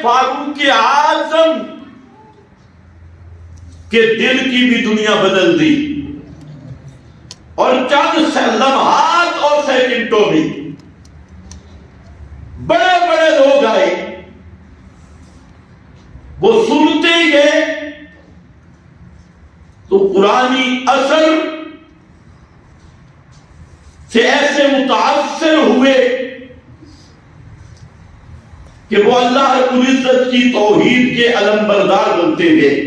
فاروق اعظم کے دل کی بھی دنیا بدل دی، اور چند لمحات اور سیکنڈوں میں بڑے بڑے لوگ آئے، وہ سنتے ہی گئے تو قرآنی اثر سے ایسے متاثر ہوئے کہ وہ اللہ رب العزت کی توحید کے علم بردار بنتے گئے۔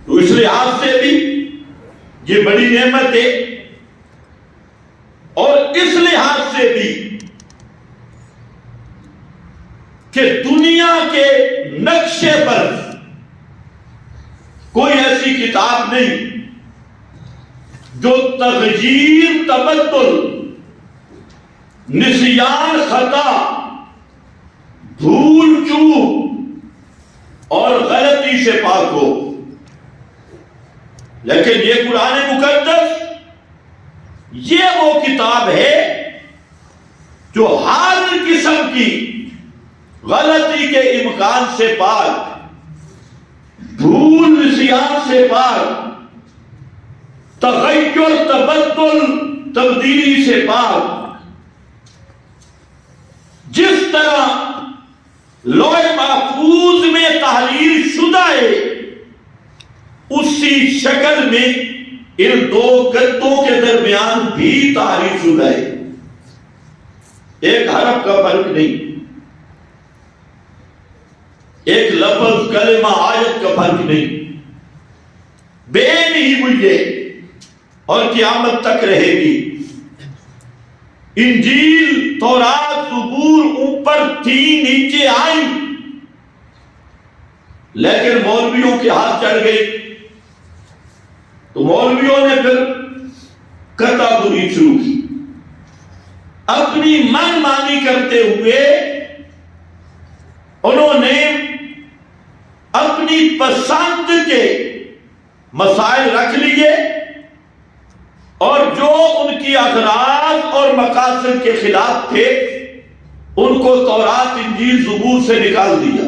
تو اس لحاظ سے بھی یہ بڑی نعمت ہے، اور اس لحاظ سے بھی کہ دنیا کے نقشے پر کوئی ایسی کتاب نہیں جو تغییر، تبدل، نسیان، خطا، بھول چوک اور غلطی سے پاک ہو، لیکن یہ قرآن مقدس یہ وہ کتاب ہے جو ہر قسم کی غلطی کے امکان سے پاک، بھول نسیان سے پاک، تغیر، تبدل، تبدیلی سے پاک۔ جس طرح لوح محفوظ میں تحریر شدہ ہے، اسی شکل میں ان دو گدوں کے درمیان بھی تحریر شدہ ہے، ایک حرف کا فرق نہیں، ایک لفظ، کلمہ، آیت کا فرق نہیں، بے نہیں ہوئی ہے اور قیامت تک رہے گی۔ انجیل، تورات، زبور اوپر تھی، نیچے آئی، لیکن مولویوں کے ہاتھ چڑھ گئی تو مولویوں نے پھر قطع گری شروع کی، اپنی من مانی کرتے ہوئے انہوں نے اپنی پسند کے مسائل رکھ لیے، اور جو ان کی اغراض اور مقاصد کے خلاف تھے ان کو تورات، انجیل، زبور سے نکال دیا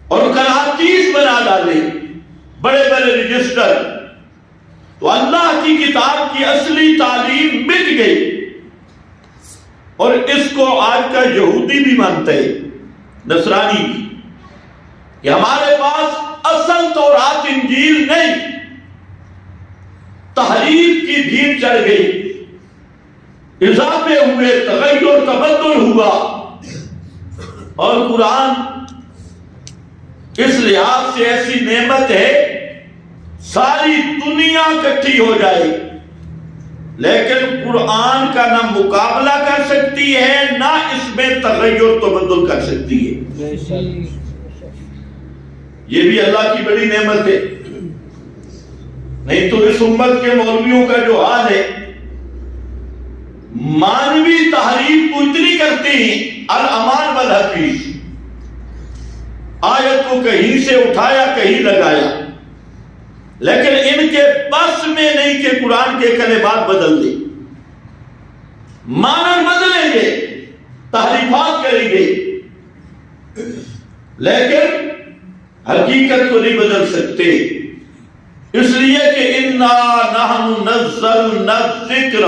اور قراتیس بنا ڈالے، بڑے بڑے رجسٹر۔ تو اللہ کی کتاب کی اصلی تعلیم مٹ گئی، اور اس کو آج کا یہودی بھی مانتا ہے، نصرانی بھی، کہ ہمارے پاس اصل تورات، انجیل نہیں، تحریف کی بھیڑ چڑھ گئی، اضافے ہوئے، تغیر، تبدل ہوا، اور قرآن اس لحاظ سے ایسی نعمت ہے ساری دنیا اکٹھی ہو جائے لیکن قرآن کا نہ مقابلہ کر سکتی ہے، نہ اس میں تغیر، تبدل کر سکتی ہے۔ یہ بھی اللہ کی بڑی نعمت ہے، نہیں تو اس امت کے مولویوں کا جو حال ہے، مانوی تحریف کو اتنی کرتے ہیں، الامان والحفیظ، آیت کو کہیں سے اٹھایا کہیں لگایا، لیکن ان کے بس میں نہیں کہ قرآن کے کلمات بدل دیں، معنی بدلیں گے، تحریفات کریں گے، لیکن حقیقت کو نہیں بدل سکتے، اس لیے کہ اِنَّا نَحْنُ نَزَّلْنَا الذِّكْرَ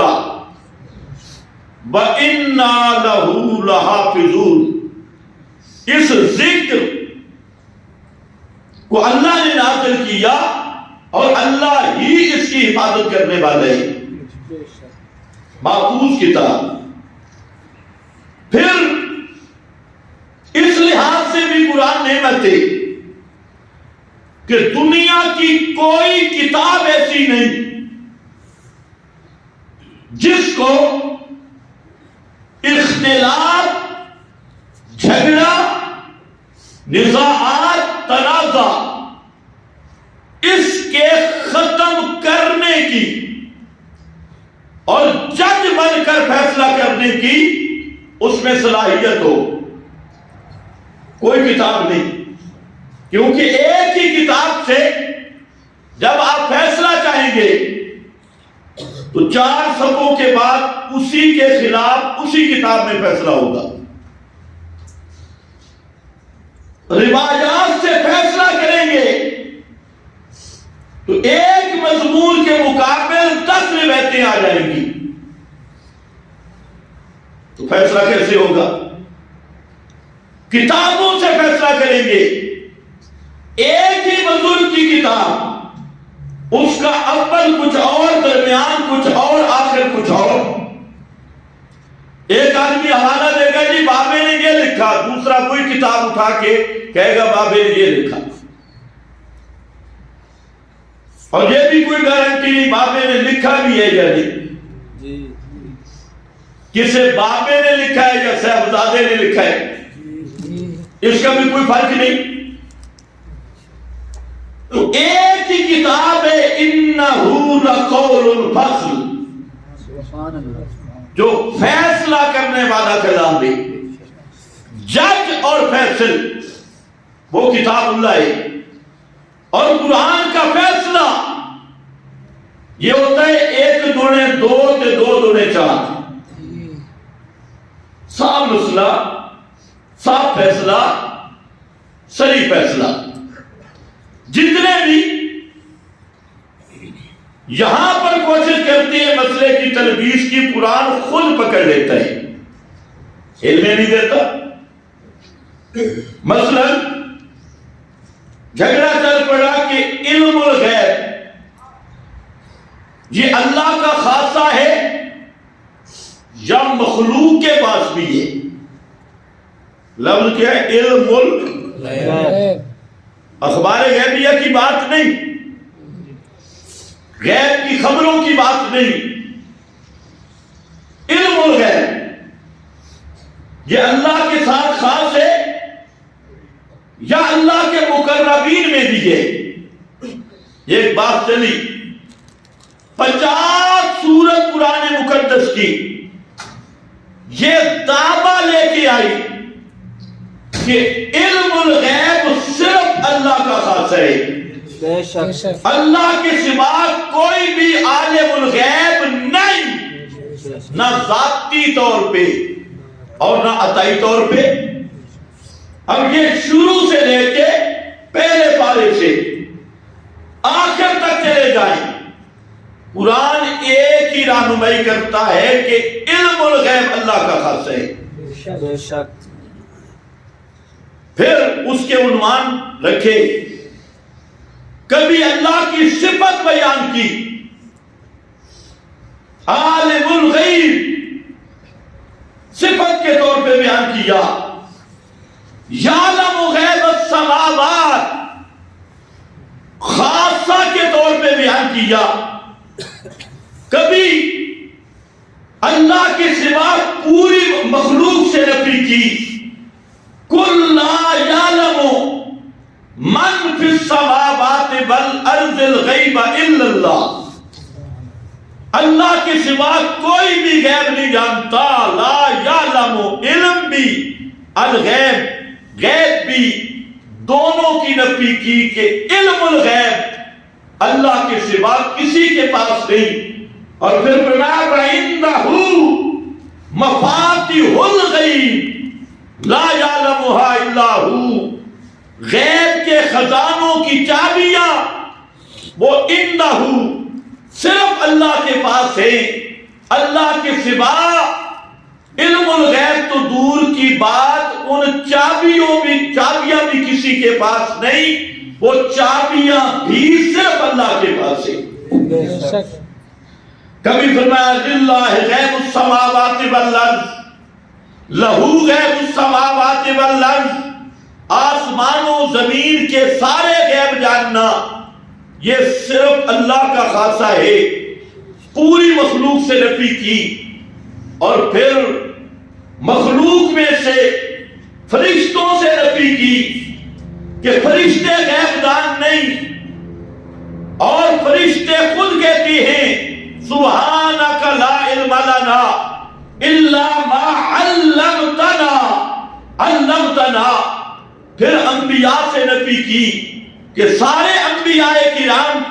وَإِنَّا لَهُ لَحَافِظُونَ۔ اس ذکر کو اللہ نے نازل کیا اور اللہ ہی اس کی حفاظت کرنے والے ہیں، محفوظ کتاب۔ پھر اس لحاظ سے بھی قرآن نعمت ہے کہ دنیا کی کوئی کتاب ایسی نہیں جس کو اختلاف، جھگڑا، نزاعات، تنازع اس کے ختم کرنے کی اور جج بن کر فیصلہ کرنے کی اس میں صلاحیت ہو، کوئی کتاب نہیں، کیونکہ ایک ہی کتاب سے جب آپ فیصلہ چاہیں گے تو 4 صفوں کے بعد اسی کے خلاف اسی کتاب میں فیصلہ ہوگا. روایات سے فیصلہ کریں گے تو ایک مضمون کے مقابل 10 روایتیں آ جائیں گی. تو فیصلہ کیسے ہوگا؟ کتابوں سے فیصلہ کریں گے. ایک ہی بزرگ کی کتاب، اس کا اول کچھ اور، درمیان کچھ اور، آخر کچھ اور. ایک آدمی حوالہ دے گا جی بابے نے یہ لکھا، دوسرا کوئی کتاب اٹھا کے کہے گا بابے نے یہ لکھا، اور یہ بھی کوئی گارنٹی نہیں بابے نے لکھا بھی ہے یا نہیں. کسے بابے نے لکھا ہے یا صاحبزادے نے لکھا ہے، اس کا بھی کوئی فرق نہیں. تو ایک ہی کتاب ہے، انہو لقول الفصل، جو فیصلہ کرنے والا کلام ہے، جج اور فیصل، وہ کتاب اللہ ہے. اور قرآن کا فیصلہ یہ ہوتا ہے 1 دونے 2 تے 2 دونے 4. صاف مسئلہ، صاف فیصلہ، صحیح فیصلہ. جتنے بھی یہاں پر کوشش کرتے ہیں مسئلے کی تلبیس کی، قرآن خود پکڑ لیتا ہے، علم نہیں دیتا. مثلا جھگڑا چل پڑا کہ علم الغیب یہ اللہ کا خاصہ ہے یا مخلوق کے پاس بھی ہے. لفظ کیا ہے؟ علم الغیب. اخبار غیبیہ کی بات نہیں، غیب کی خبروں کی بات نہیں. علم الغیب یہ اللہ کے ساتھ خاص ہے یا اللہ کے مقربین میں بھی ہے. ایک بات چلی، 50 سورت قرآن مقدس کی یہ دعویٰ لے کے آئی کہ علم الغیب صرف اللہ کا خاص ہے. بے شک اللہ کے سوا کوئی بھی عالم الغیب نہیں، نہ ذاتی طور پہ اور نہ عطائی طور پہ. اب یہ شروع سے لے کے پہلے پارے سے آخر تک چلے جائیں، قرآن ایک ہی رہنمائی کرتا ہے کہ علم الغیب اللہ کا خاص ہے. بے شک. پھر اس کے عنوان رکھے، کبھی اللہ کی صفت بیان کی، عالم الغیب صفت کے طور پہ بیان کیا، یعلم غیب السماوات خاصہ کے طور پہ بیان کیا. کبھی اللہ کے سوا پوری مخلوق سے نفی کی، کل لا یعلم من فی السماوات والارض الغیب الا اللہ. اللہ کے سوا کوئی بھی غیب نہیں جانتا. لا یعلم علم بھی، الغیب غیب بھی، دونوں کی نفی کی کہ علم الغیب اللہ کے سوا کسی کے پاس نہیں. اور پھر فرمایا وَعِندَهُ مَفَاتِحُ الْغَیْبِ لا یعلمها الا هو، غیب کے خزانوں کی چابیاں وہ عندہ صرف اللہ کے پاس ہے. اللہ کے سوا علم الغیب تو دور کی بات، ان چابیاں بھی کسی کے پاس نہیں، وہ چابیاں بھی صرف اللہ کے پاس ہے. کبھی فرمایا للہ غیب السماوات والارض، لہو غیب السماوات والارض، آسمان و زمین کے سارے غیب جاننا یہ صرف اللہ کا خاصہ ہے. پوری مخلوق سے نفی کی. اور پھر مخلوق میں سے فرشتوں سے نفی کی کہ فرشتے غیب دان نہیں، اور فرشتے خود کہتے ہیں سبحانک لا علم لنا الا ما علمتنا. پھر انبیاء سے نفی کی کہ سارے انبیاء کرام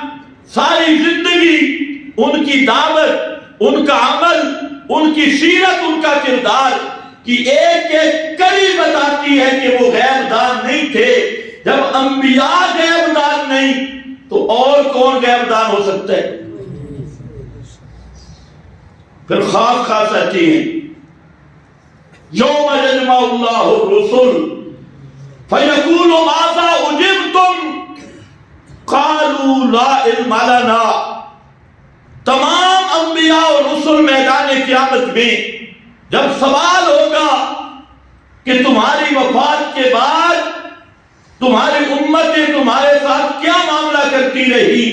ساری زندگی ان کی دعوت ان کا عمل، ان کی سیرت، ان کا کردار کی ایک ایک کڑی بتاتی ہے کہ وہ غیب دان نہیں تھے۔ جب انبیاء غیب دان نہیں تو اور کون غیب دان ہو سکتا ہے؟ پھر خاص خاص آتی ہیں یوم یجمع اللہ الرسل فیقول ماذا اجبتم قالوا لا علم لنا۔ تمام انبیاء اور رسل میدان قیامت میں جب سوال ہوگا کہ تمہاری وفات کے بعد تمہاری امتیں تمہارے ساتھ کیا معاملہ کرتی رہی،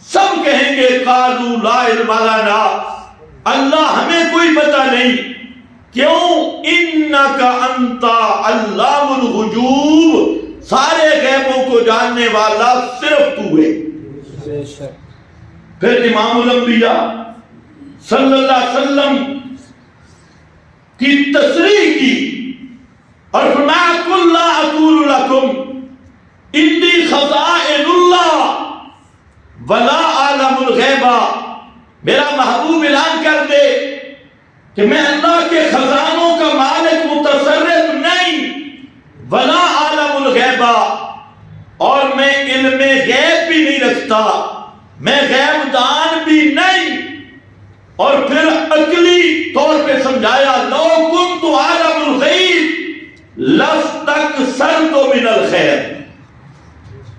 سب کہیں گے قالوا لا علم لنا، اللہ ہمیں کوئی پتہ نہیں۔ کیوں؟ انک انت علام الغیوب، سارے غیبوں کو جاننے والا صرف تو ہے۔ بے شک۔ پھر امام الانبیاء صلی اللہ علیہ وسلم کی تصریح کی اور فرمایا قل لا اقول لکم انی خزائن اللہ ولا اعلم الغیب۔ میرا محبوب اعلان کر دے کہ میں اللہ کے خزانوں کا مالک متصرف نہیں، ولا اعلم الغیب، اور میں علم غیب بھی نہیں رکھتا، میں غیب دان بھی نہیں۔ اور پھر عقلی طور پہ سمجھایا لو کنت اعلم الغیب لاستکثرت من الخیر،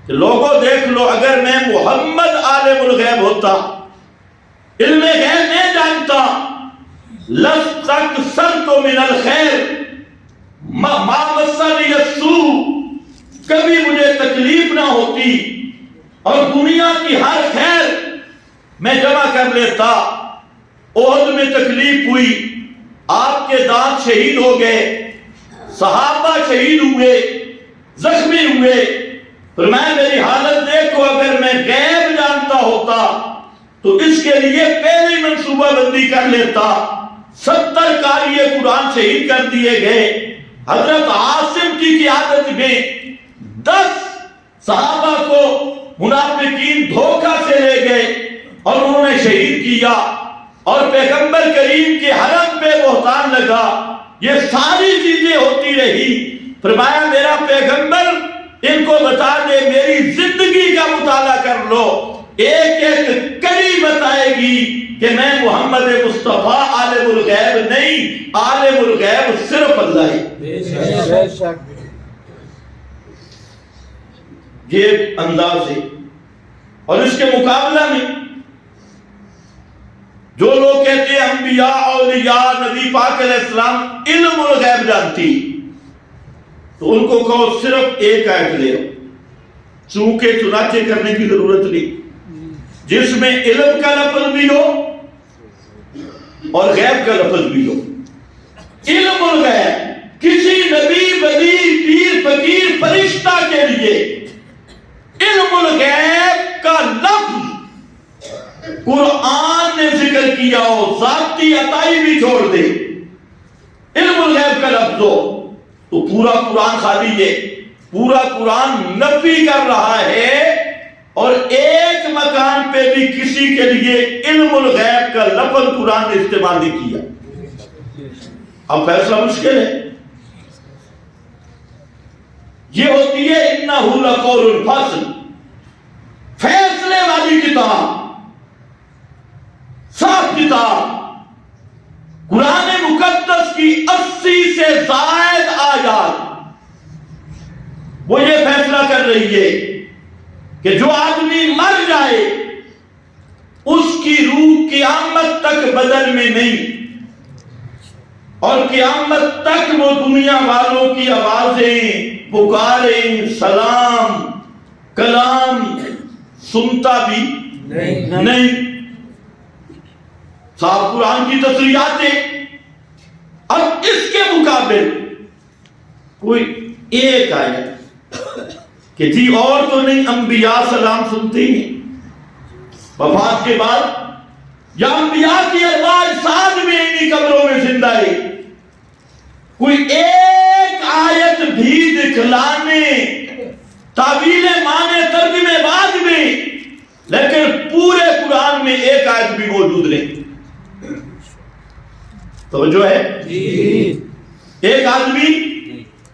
کہ لوگوں دیکھ لو اگر میں محمد عالم الغیب ہوتا، علم غیب نہیں جانتا، لاستکثرت من الخیر ما مسنی السوء، کبھی مجھے تکلیف نہ ہوتی اور دنیا کی ہر خیر میں جمع کر لیتا۔ احد میں تکلیف ہوئی، آپ کے دانت شہید ہو گئے، صحابہ شہید ہوئے، زخمی ہوئے، فرمایا میری حالت دیکھو، اگر میں غیب جانتا ہوتا تو اس کے لیے پہلے ہی منصوبہ بندی کر لیتا۔ 70 قاری قرآن شہید کر دیے گئے، حضرت عاصم کی قیادت میں 10 صحابہ کو منافقین دھوکہ سے لے گئے اور انہوں نے شہید کیا، اور پیغمبر کریم کے حرم پہ بہتان لگا۔ یہ ساری چیزیں ہوتی رہی، فرمایا میرا پیغمبر ان کو بتا دے، میری زندگی کا مطالعہ کر لو، ایک ایک کڑی بتائے گی کہ میں محمد مصطفیٰ عالم الغیب نہیں، عالم الغیب صرف اللہ ہے۔ بے شک۔ یہ انداز ہے۔ اور اس کے مقابلہ میں جو لوگ کہتے ہیں انبیاء اولیاء نبی پاک علیہ السلام علم الغیب جانتی، تو ان کو کہو صرف ایک آیت لے آؤ، چونکہ چنانچہ کرنے کی ضرورت نہیں، جس میں علم کا لفظ بھی ہو اور غیب کا لفظ بھی ہو۔ علم الغیب کسی نبی ولی پیر فقیر فرشتہ کے لیے علم الغیب کا لفظ قرآن نے ذکر کیا ہو، ذاتی عطائی بھی چھوڑ دے، علم الغیب کا لفظ ہو تو پورا قرآن خالی ہے، پورا قرآن نفی کر رہا ہے، اور ایک مکان پہ بھی کسی کے لیے علم الغیب کا لفظ قرآن نے استعمال نہیں کیا۔ اب فیصلہ مشکل ہے۔ یہ ہوتی ہے انہ لقول الفصل، فیصلے والی کتاب، صاف کتاب۔ قرآن مقدس کی 80 سے زائد آیات وہ یہ فیصلہ کر رہی ہے کہ جو آدمی مر جائے اس کی روح قیامت تک بدن میں نہیں، اور قیامت تک وہ دنیا والوں کی آوازیں، پکاریں، سلام، کلام سنتا بھی نہیں۔ صاحب قرآن کی تصریحات ہیں۔ اب اس کے مقابل کوئی ایک آیت کہ جی اور تو نہیں، انبیاء سلام سنتے ہیں وفات کے بعد، یا انبیاء کی ارواح ساتھ میں انہی قبروں میں زندہ ہے، کوئی ایک آیت بھی دکھلانے، تعویل معنی ترجمے بعد میں، لیکن پورے قرآن میں ایک آیت بھی موجود نہیں۔ توجہ ہے؟ ایک آدمی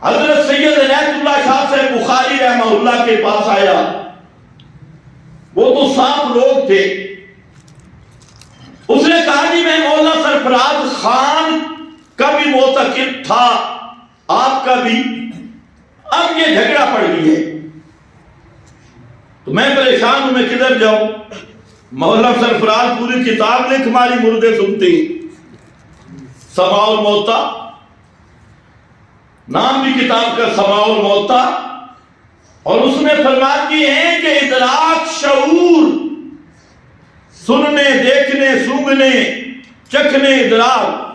حضرت سید عنایت اللہ شاہ صاحب بخاری رحمہ اللہ کے پاس آیا. وہ تو 7 لوگ تھے. اس نے کہا جی میں مولانا سرفراز خان کا بھی معتقد تھا، آپ کا بھی، اب یہ جھگڑا پڑ گئی ہے تو میں پریشان ہوں، میں کدھر جاؤں؟ مولانا سرفراز پوری کتاب لکھ ہماری مردے سنتے، سماع الموتیٰ، نام بھی کتاب کا سماع الموتیٰ، اور اس میں فرماتی ہیں کہ ادراک، شعور، سننے، دیکھنے، سونگھنے، چکھنے، ادراک،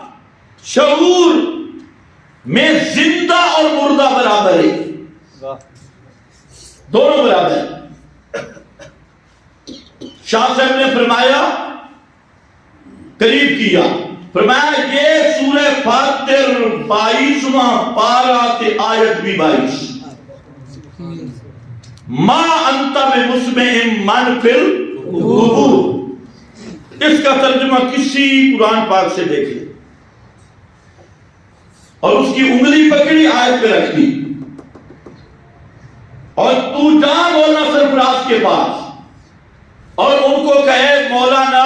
شعور میں زندہ اور مردہ برابر ہے، دونوں برابر ہیں. شاہ صاحب نے فرمایا، قریب کیا، فرمایا یہ سورہ فاتر 22واں پارہ تے آیت بھی 22، ما انت بمسمع من فی القبور. اس کا ترجمہ کسی قرآن پاک سے دیکھ لے، اور اس کی انگلی پکڑی، آیت پہ رکھ دی، اور تو جا مولانا سرفراز کے پاس اور ان کو کہے مولانا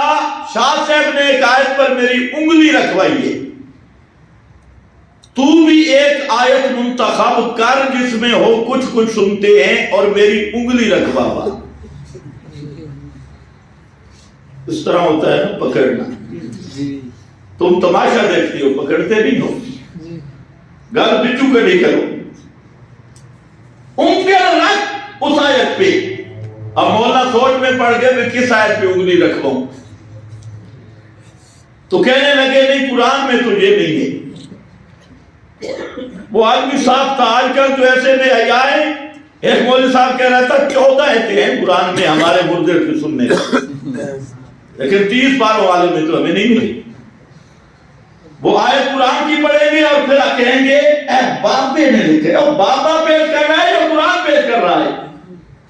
شاہ صاحب نے ایک آیت پر میری انگلی رکھوائی ہے، تو بھی ایک آیت منتخب کر جس میں ہو کچھ سنتے ہیں اور میری انگلی رکھوا. اس طرح ہوتا ہے نا پکڑنا. تم تماشا دیکھتی ہو، پکڑتے نہیں ہو. گل بچو کڑی کرو، انگلی رکھ اس آیت پہ. اب مولانا سوچ میں پڑ گئے میں کس آیت پہ انگلی رکھواؤں؟ تو کہنے لگے نہیں قرآن میں تو یہ نہیں ہے. وہ آدمی صاحب تھا. آج کل تو ایسے میں آئے، ایک مولوی صاحب کہہ رہا تھا 14 آیتیں ہیں قرآن میں ہمارے مردے کے سننے، لیکن 30 پاروں والے میں تو ہمیں نہیں ملی. وہ آیت قرآن کی پڑھیں گے اور پھر کہیں گے اے بابے نے لکھے، اور بابا پیش کر رہا ہے یا قرآن پیش کر رہا ہے؟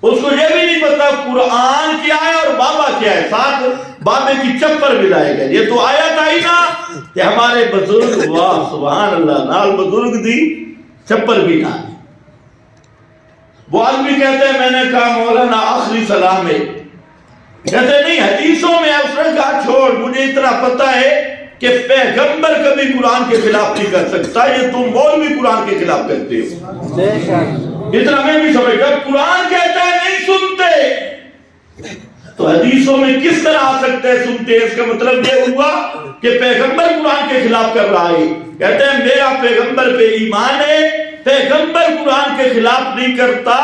اس کو یہ بھی نہیں پتا قرآن کیا ہے اور بابا کیا ہے. ساتھ بابے کی چپر بھی لائے گئے. یہ تو آیت آئی نا کہ ہمارے بزرگ، واہ سبحان اللہ، نال بزرگ دی چپر بھی نہ. وہ آدمی کہتے ہیں میں نے کہا مولانا آخری سلام ہے. کہتے نہیں حدیثوں میں اس نے کہا چھوڑ، مجھے اتنا پتا ہے کہ پیغمبر کبھی قرآن کے خلاف نہیں کر سکتا، یہ تم مولوی قرآن کے خلاف کرتے ہو. اتنا میں بھی سمجھ گا. قرآن کہتا ہے نہیں سنتے، تو حدیثوں میں کس طرح آ سکتے ہیں سنتے؟ اس کا مطلب یہ ہوا کہ پیغمبر قرآن کے خلاف کر رہا ہے. کہتے ہیں میرا پیغمبر پہ ایمان ہے، پیغمبر قرآن کے خلاف نہیں کرتا،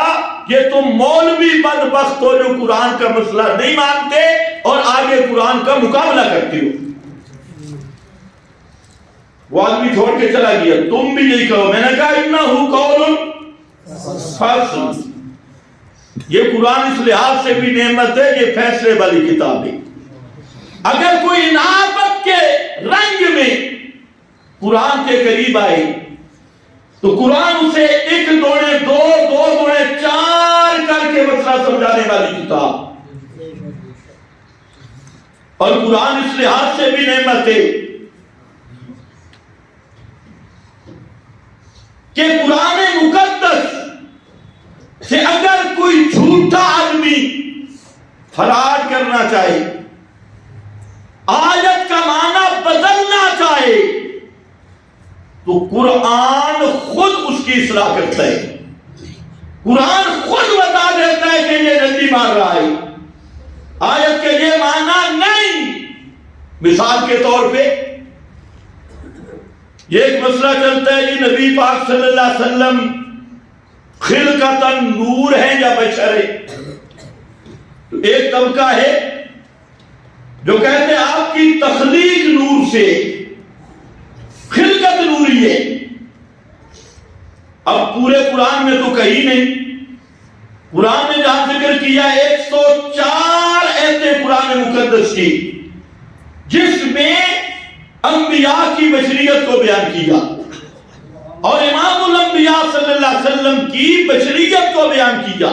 یہ تم مولوی بدبخت ہو جو قرآن کا مسئلہ نہیں مانتے اور آگے قرآن کا مقابلہ کرتے ہو. وہ آدمی چھوڑ کے چلا گیا. تم بھی یہی کہو. میں نے کہا انہو قول فصل. یہ قرآن اس لحاظ سے بھی نعمت ہے، یہ فیصلے والی کتاب ہے. اگر کوئی انابت کے رنگ میں قرآن کے قریب آئے تو قرآن اسے 1 دوڑے 2 2 دوڑے 4 کر کے مسئلہ سمجھانے والی کتاب. اور قرآن اس لحاظ سے بھی نعمت ہے کہ قرآن مقدس سے اگر کوئی جھوٹا آدمی فرار کرنا چاہے، آیت کا معنی بدلنا چاہے، تو قرآن خود اس کی اصلاح کرتا ہے. قرآن خود بتا دیتا ہے کہ یہ جلدی مار رہا ہے، آیت کے یہ معنی نہیں. مثال کے طور پہ یہ ایک مسئلہ چلتا ہے جی نبی پاک صلی اللہ علیہ وسلم خلقتاً نور ہے یا بشر ہے. تو ایک طبقہ ہے جو کہتے ہیں آپ کی تخلیق نور سے، خلقت نوری ہے. اب پورے قرآن میں تو کہیں نہیں. قرآن نے جہاں ذکر کیا 104 ایسے قرآن مقدس کی جس میں انبیاء کی بشریت کو بیان کیا اور امام الانبیاء صلی اللہ علیہ وسلم کی بشریت کو بیان کیا.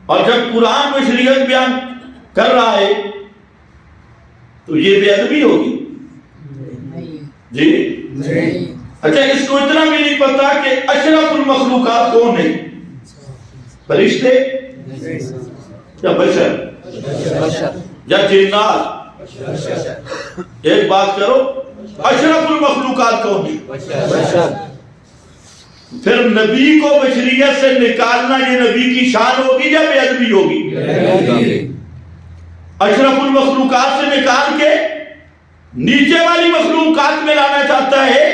اور جب قرآن بشریت بیان کر رہا ہے تو یہ بے ادبی ہوگی. جی اچھا اس کو اتنا بھی نہیں پتا کہ اشرف المخلوقات کون ہے؟ فرشتے یا بشر یا جنات؟ ایک بات کرو، اشرف المخلوقات کون ہے؟ پھر نبی کو بشریت سے نکالنا یہ نبی کی شان ہوگی یا بے ادبی ہوگی؟ اشرف المخلوقات سے نکال کے نیچے والی مخلوقات میں لانا چاہتا ہے،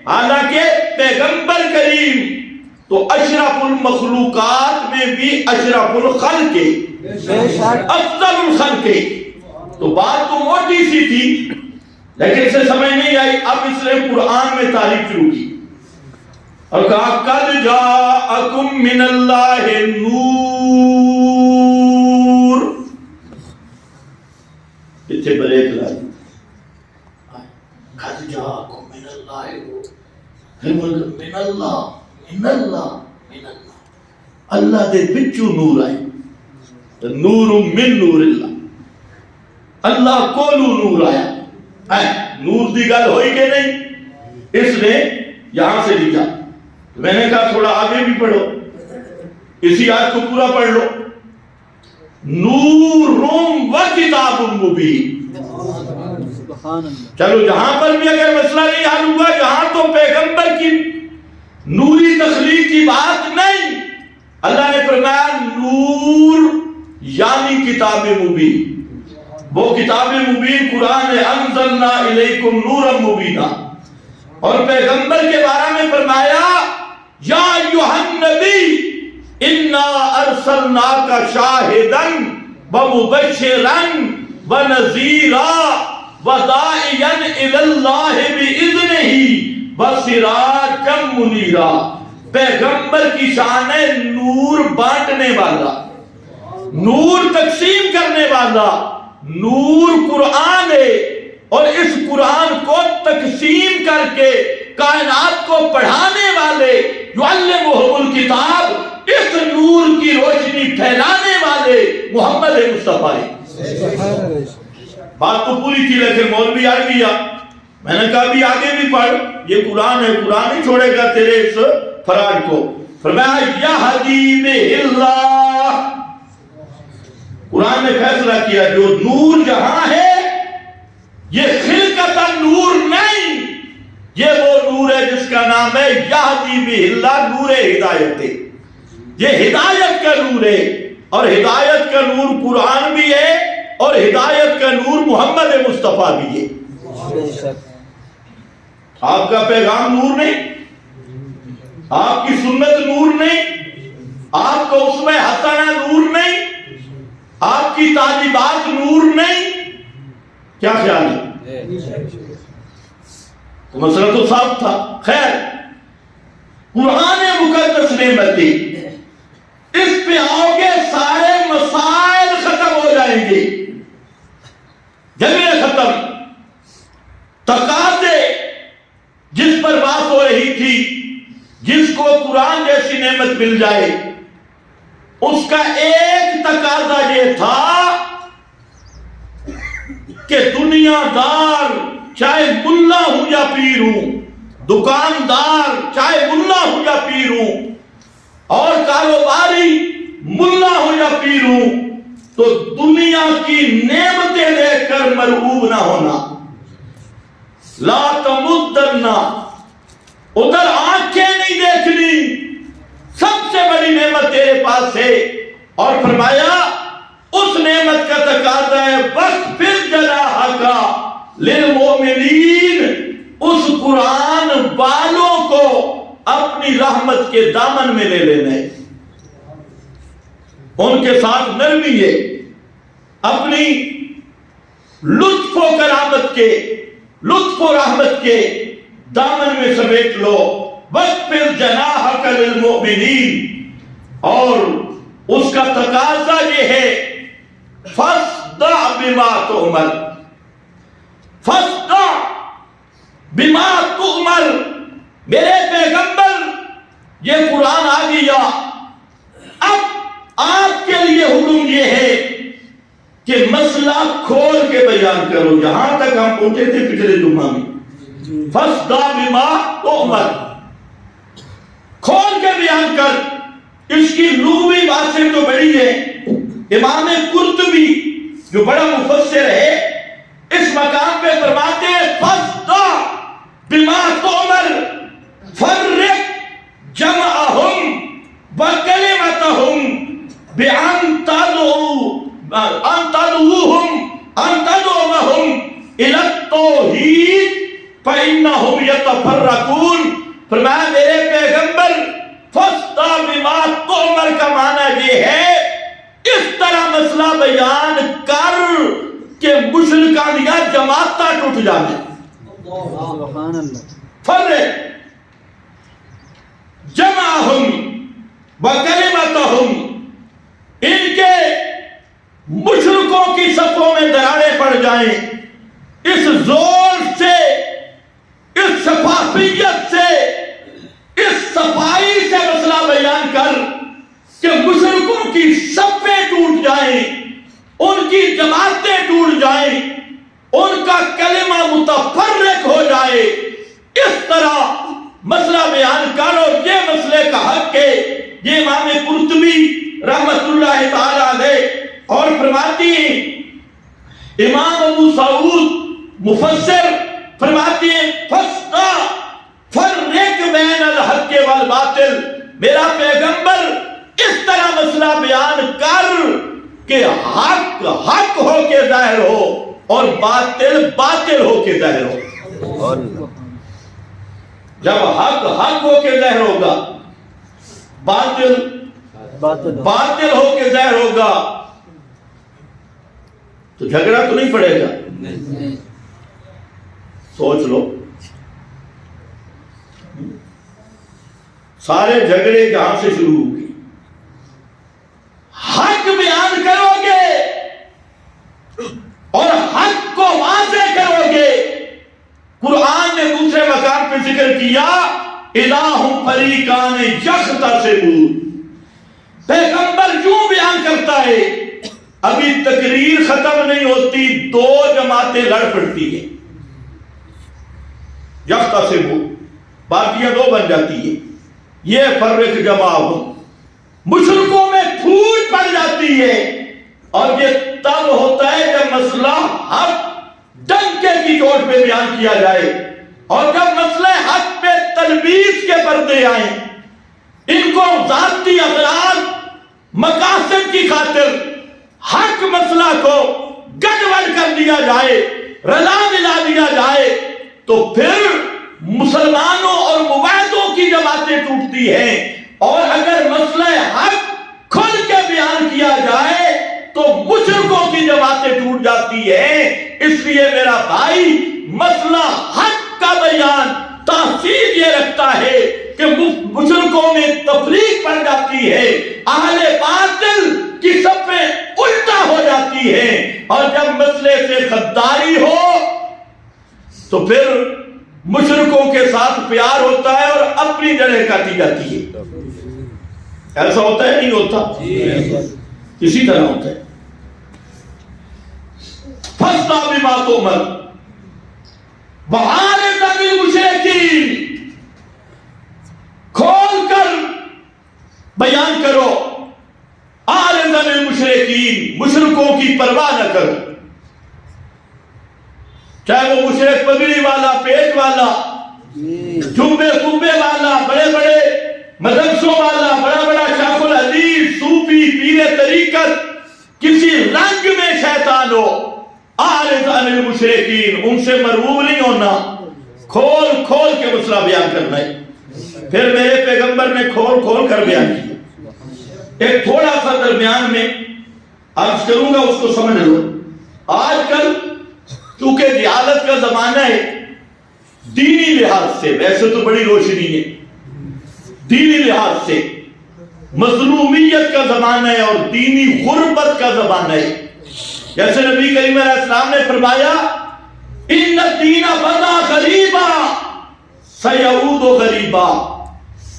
حالانکہ پیغمبر کریم تو اشرف المخلوقات میں بھی اشرف الخلق افضل الخلق. تو بات تو موٹی سی تھی لیکن اسے سمجھ نہیں آئی. اب اس نے قرآن میں تعریف شروع کی اور کہا قد جاءکم من اللہ نور. اتنے بریک لائی قد جاءکم من اللہ نور. من اللہ من اللہ من اللہ اللہ دے بچو نور آئے. نور من نور اللہ، اللہ کولو نور آیا. نور دی گل ہوئی کہ نہیں؟ اس نے یہاں سے لکھا. میں نے کہا تھوڑا آگے بھی پڑھو، اسی آیت کو پورا پڑھ لو. نور و کتاب مبین. چلو جہاں پر بھی اگر مسئلہ نہیں حل ہوا، جہاں تو پیغمبر کی نوری تخلیق کی بات نہیں، اللہ نے فرمایا نور یعنی کتاب مبین. وہ کتاب مبین قرآن ہے، انزلنا الیکم نورا مبینا. اور پیغمبر کے بارے میں فرمایا یا ایھا النبی انا ارسلناک شاہدا ومبشرا ونذیرا وداعیا الی اللہ باذنہ وسراجا منیرا. پیغمبر کی شان ہے نور بانٹنے والا، نور تقسیم کرنے والا. نور قرآن ہے اور اس قرآن کو تقسیم کر کے کائنات کو پڑھانے والے، یعلمہم الکتاب، اس نور کی روشنی پھیلانے والے محمد مصطفیٰ. بات تو پوری تھی لیکن مولوی آ گیا. میں نے کہا بھی آگے بھی پڑھ، یہ قرآن ہے، قرآن ہی چھوڑے گا تیرے اس فراڈ کو. فرمایا یہدی بہ اللہ. قرآن نے فیصلہ کیا جو نور جہاں ہے یہ خلقت نور نہیں، یہ وہ نور ہے جس کا نام ہے یہدی بہ اللہ، نور ہدایت ہے. یہ ہدایت کا نور ہے اور ہدایت کا نور قرآن بھی ہے اور ہدایت کا نور محمد مصطفیٰ بھی ہے. آپ کا پیغام نور نہیں، آپ کی سنت نور نہیں، آپ کا اسوہ حسنہ نور نہیں، آپ کی تعلیمات نور نہیں. کیا خیال ہے؟ تو مسئلہ تو صاف تھا. خیر، قرآن مقدس نعمت دی، اس پہ آؤ گے سارے مسائل ختم ہو جائیں گے. جملے ختم. تقاضے جس پر بات ہو رہی تھی، جس کو قرآن جیسی نعمت مل جائے، اس کا ایک تقاضا یہ تھا کہ دنیا دار چاہے ملا ہوں یا پیر ہوں، دکاندار چاہے ملا ہوں یا پیر ہوں، اور کاروباری ملا ہوں یا پیر ہوں، تو دنیا کی نعمتیں دیکھ کر مرعوب نہ ہونا. لا تمدنا، ادھر آنکھیں نہیں دیکھنی، سب سے بڑی نعمت تیرے پاس ہے. اور فرمایا اس نعمت کا تقاضا ہے وَاخْفِضْ جَنَاحَكَ لِلْمُؤْمِنِينَ، اس قرآن والوں کو اپنی رحمت کے دامن میں لے لینے، ان کے ساتھ نرمی ہے، اپنی لطف و کرامت کے، لطف و رحمت کے دامن میں سمیٹ لو. وَاخْفِضْ جَنَاحَكَ لِلْمُؤْمِنِينَ، اور اس کا تقاضا یہ ہے فَاصْدَعْ بِمَا تُؤْمَرُ. فَاصْدَعْ بِمَا تُؤْمَرُ. میرے پیغمبر یہ قرآن آ گیا، اب آپ کے لیے حکم یہ ہے کہ مسئلہ کھول کے بیان کرو. جہاں تک ہم پہنچے تھے پچھلے جمعہ میں فَاصْدَعْ بِمَا تُؤْمَرُ، کھول کے بیان کر۔ اس کی لغوی باتیں تو بڑی ہے۔ امام قرطبی جو بڑا مفسر ہے اس مقام پہ فرماتے ہیں فَاصْدَعْ بِمَا تُؤْمَرُ فَرِّقْ جَمْعَهُمْ وَكَلِمَتَهُمْ بِأَنْ تَدْعُوهُمْ إِلَى التَّوْحِيدِ فَإِنَّهُمْ يَتَفَرَّقُونَ۔ فرمایا میرے پیغمبر فَاصْدَعْ بِمَا تُؤْمَرُ کا معنی یہ ہے اس طرح مسئلہ بیان کر کہ مشرکان یا جماعتاں ٹوٹ جائیں۔ سبحان اللہ۔ فرق جمعہم وکلمتہم، ان کے مشرکوں کی صفوں میں دراڑیں پڑ جائیں، اس زور سے، اس شفافیت سے، اس صفائی سے مسئلہ بیان کر کہ مشرکوں کی صفیں ٹوٹ جائیں، ان کی جماعتیں ٹوٹ جائیں، ان کا کلمہ متفرق ہو جائے، اس طرح مسئلہ بیان کرو۔ یہ مسئلے کا حق ہے۔ یہ امام قرطبی رحمت اللہ تعالی علیہ اور فرماتی ہیں، امام ابو سعود مفسر فرماتی ہیں فَاصْدَعْ فَرِّقْ بَيْنَ الْحَقِّ وَالْبَاطِلِ، میرا پیغمبر اس طرح مسئلہ بیان کر کہ حق حق ہو کے ظاہر ہو اور باطل باطل ہو کے ظاہر ہو۔ جب حق حق ہو کے ظاہر ہوگا، باطل باطل ہو کے ظاہر ہوگا، تو جھگڑا تو نہیں پڑے گا۔ سوچ لو، سارے جھگڑے جہاں سے شروع ہوں گے، حق بیان کرو گے اور حق کو واضح کرو گے۔ قرآن نے دوسرے مقام پہ ذکر کیا الہ فریقان یختصمون، پیغمبر یوں بیان کرتا ہے، ابھی تقریر ختم نہیں ہوتی، دو جماعتیں لڑ پڑتی ہیں، یختصمون، پارٹیاں دو بن جاتی ہیں۔ یہ فرق جمعہم، مشرکوں میں پھوٹ پڑ جاتی ہے، اور یہ تب ہوتا ہے جب مسئلہ حق ڈنکے کی چوٹ پہ بیان کیا جائے، اور جب مسئلہ حق پہ تلبیس کے پردے آئیں، ان کو ذاتی اغراض مقاصد کی خاطر حق مسئلہ کو گڑبڑ کر دیا جائے، رلا ملا دیا جائے، تو پھر مسلمانوں اور مباحثوں کی جماعتیں ٹوٹتی ہیں۔ اور اگر مسئلہ حق کھل کے بیان کیا جائے تو مشرکوں کی جماعتیں ٹوٹ جاتی ہیں۔ اس لیے میرا بھائی، مسئلہ حق کا بیان تاثیر یہ رکھتا ہے کہ مشرکوں میں تفریق پڑ جاتی ہے، اہل باطل کی صفیں الٹا ہو جاتی ہیں، اور جب مسئلے سے غداری ہو تو پھر مشرکوں کے ساتھ پیار ہوتا ہے اور اپنی جڑیں کاٹی جاتی ہے۔ ایسا ہوتا ہے نہیں ہوتا؟ اسی طرح ہوتا ہے۔ فَاصْدَعْ بِمَا تُؤْمَرُ وَأَعْرِضْ عَنِ الْمُشْرِكِينَ، کھول کر بیان کرو، اعرض عن المشرکین، مشرکوں کی پرواہ نہ کرو، چاہے وہ مشرک پگڑی والا، پیٹ والا، جبے کبے والا، بڑے بڑے مدرسوں والا، بڑا بڑا شیخ الحدیث، صوفی، پیر طریقت، کسی رنگ میں شیطان ہو، اعرض عن المشرکین، ان سے مرعوب نہیں ہونا، کھول کھول کے مسئلہ بیان کرنا ہے۔ پھر میرے پیغمبر نے کھول کھول کر بیان کیا۔ ایک تھوڑا سا درمیان میں عرض کروں گا، اس کو سمجھ لو۔ آج کل چونکہ جہالت کا زمانہ ہے، دینی لحاظ سے، ویسے تو بڑی روشنی ہے، دینی لحاظ سے مظلومیت کا زمانہ ہے اور دینی غربت کا زمانہ ہے۔ جیسے نبی کریم علیہ السلام نے فرمایا ان الدین بدا غریبا سیعود غریبا،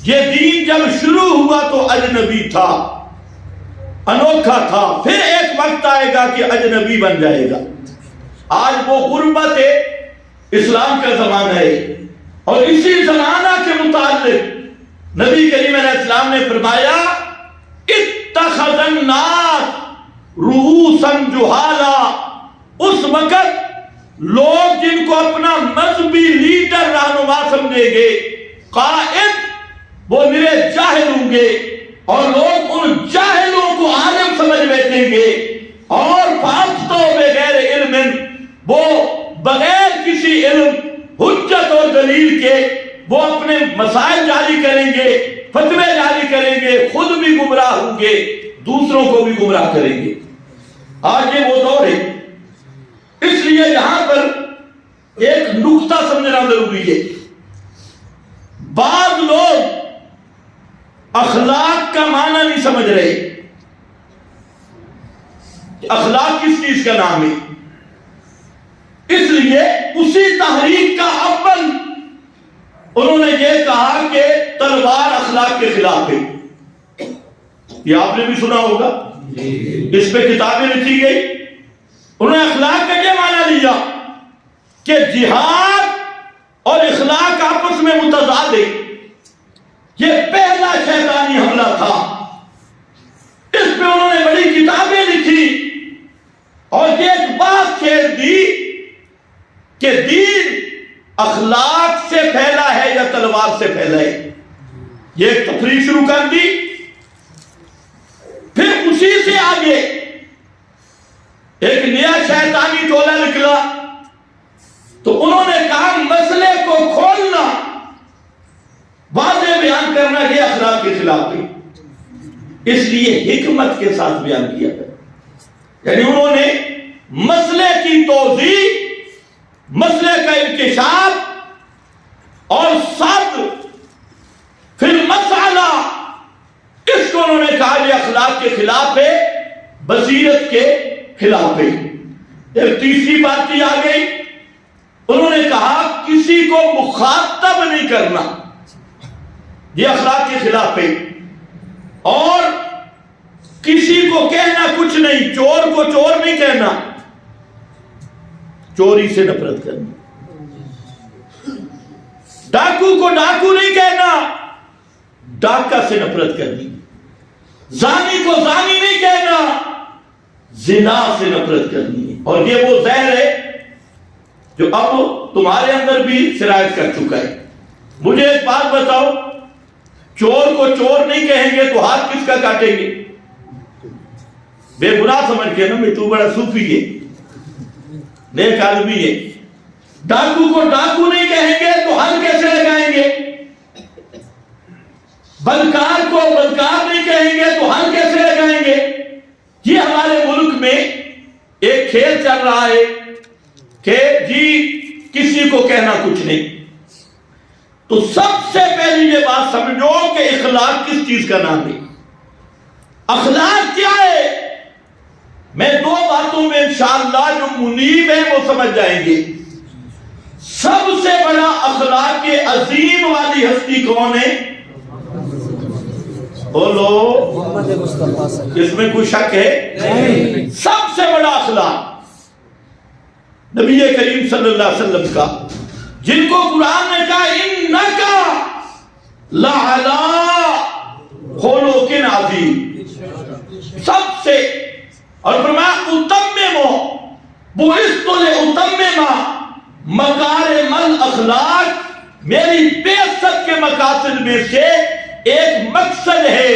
یہ دین جب شروع ہوا تو اجنبی تھا، انوکھا تھا، پھر ایک وقت آئے گا کہ اجنبی بن جائے گا۔ آج وہ غربت ہے، اسلام کا زمانہ ہے، اور اسی زمانہ کے متعلق نبی کریم علیہ السلام نے فرمایا اتخذ الناس رؤوسا جہالا، اس وقت لوگ جن کو اپنا مذہبی لیڈر رہنما سمجھیں گے، قائد، وہ نرے جاہل ہوں گے، اور لوگ ان جاہلوں کو عالم سمجھ بیٹھیں گے، اور فافتو بغیر علم، وہ بغیر کسی علم، حجت اور دلیل کے وہ اپنے مسائل جاری کریں گے، فتوے جاری کریں گے، خود بھی گمراہ ہوں گے، دوسروں کو بھی گمراہ کریں گے۔ آج یہ وہ دور ہے، اس لیے یہاں پر ایک نقطہ سمجھنا ضروری ہے۔ بعض لوگ اخلاق کا معنی نہیں سمجھ رہے، اخلاق کس چیز کا نام ہے، اس لیے اسی تحریک کا اول انہوں نے یہ کہا کہ تلوار اخلاق کے خلاف ہے۔ یہ آپ نے بھی سنا ہوگا، اس پہ کتابیں لکھی گئی۔ انہوں نے اخلاق کا یہ معنی لیا کہ جہاد اور اخلاق آپس میں متضاد ہے، یہ پہلا شیطانی حملہ تھا۔ اس پہ انہوں نے بڑی کتابیں لکھی اور یہ ایک بات چھیڑ دی کہ دین اخلاق سے پھیلا ہے یا تلوار سے پھیلا ہے، یہ ایک تفریق شروع کر دی۔ پھر اسی سے آگے ایک نیا شیطانی ٹولہ نکلا، تو انہوں نے کہا مسئلے کو کھولنا، واضح بیان کرنا، یہ اخلاق کے خلاف ہے، اس لیے حکمت کے ساتھ بیان کیا گیا۔ یعنی انہوں نے مسئلے کی توضیح، مسئلے کا انکشاف اور سرد پھر مسئلہ، اس کو انہوں نے کہا یہ اخلاق کے خلاف ہے، بصیرت کے خلاف ہے۔ ایک تیسری بات کی آ گئی، انہوں نے کہا کسی کو مخاطب نہیں کرنا، یہ اخلاق کے خلاف ہے، اور کسی کو کہنا کچھ نہیں، چور کو چور نہیں کہنا، چوری سے نفرت کرنا، ڈاکو کو ڈاکو نہیں کہنا، ڈاکہ سے نفرت کرنی، زانی کو زانی نہیں کہنا، زنا سے نفرت کرنی ہے۔ اور یہ وہ زہر ہے جو اب تمہارے اندر بھی سرایت کر چکا ہے۔ مجھے ایک بات بتاؤ، چور کو چور نہیں کہیں گے تو ہاتھ کس کا کاٹیں گے؟ بے گناہ سمجھ کے نا، میں تو بڑا صوفی ہے، نیک آدمی ہے۔ ڈاکو کو ڈاکو نہیں کہیں گے تو ہل کیسے لگائیں گے؟ بلکار کو بلکار نہیں کہیں گے تو ہل کیسے لگائیں گے؟ یہ ہمارے ملک میں ایک کھیل چل رہا ہے کہ جی کسی کو کہنا کچھ نہیں۔ تو سب سے پہلی یہ بات سمجھو کہ اخلاق کس چیز کا نام ہے، اخلاق کیا ہے؟ میں دو باتوں میں انشاءاللہ جو منیب ہیں وہ سمجھ جائیں گے۔ سب سے بڑا اخلاق عظیم والی ہستی کون ہے؟ بولو، محمد مصطفیٰ صلی اللہ علیہ وسلم۔ اس میں کوئی شک ہے؟ سب سے بڑا اخلاق نبی کریم صلی اللہ علیہ وسلم کا، جن کو قرآن نے کہا اِنَّكَ لَعَلَىٰ خُلُقٍ عَظِيمٍ، سب سے، اور فرمایا اُتَمِّمُ بُعِثْتُ لِأُتَمِّمَ مَكَارِمَ الْأَخْلَاقِ، میری بعثت کے مقاصد میں سے ایک مقصد ہے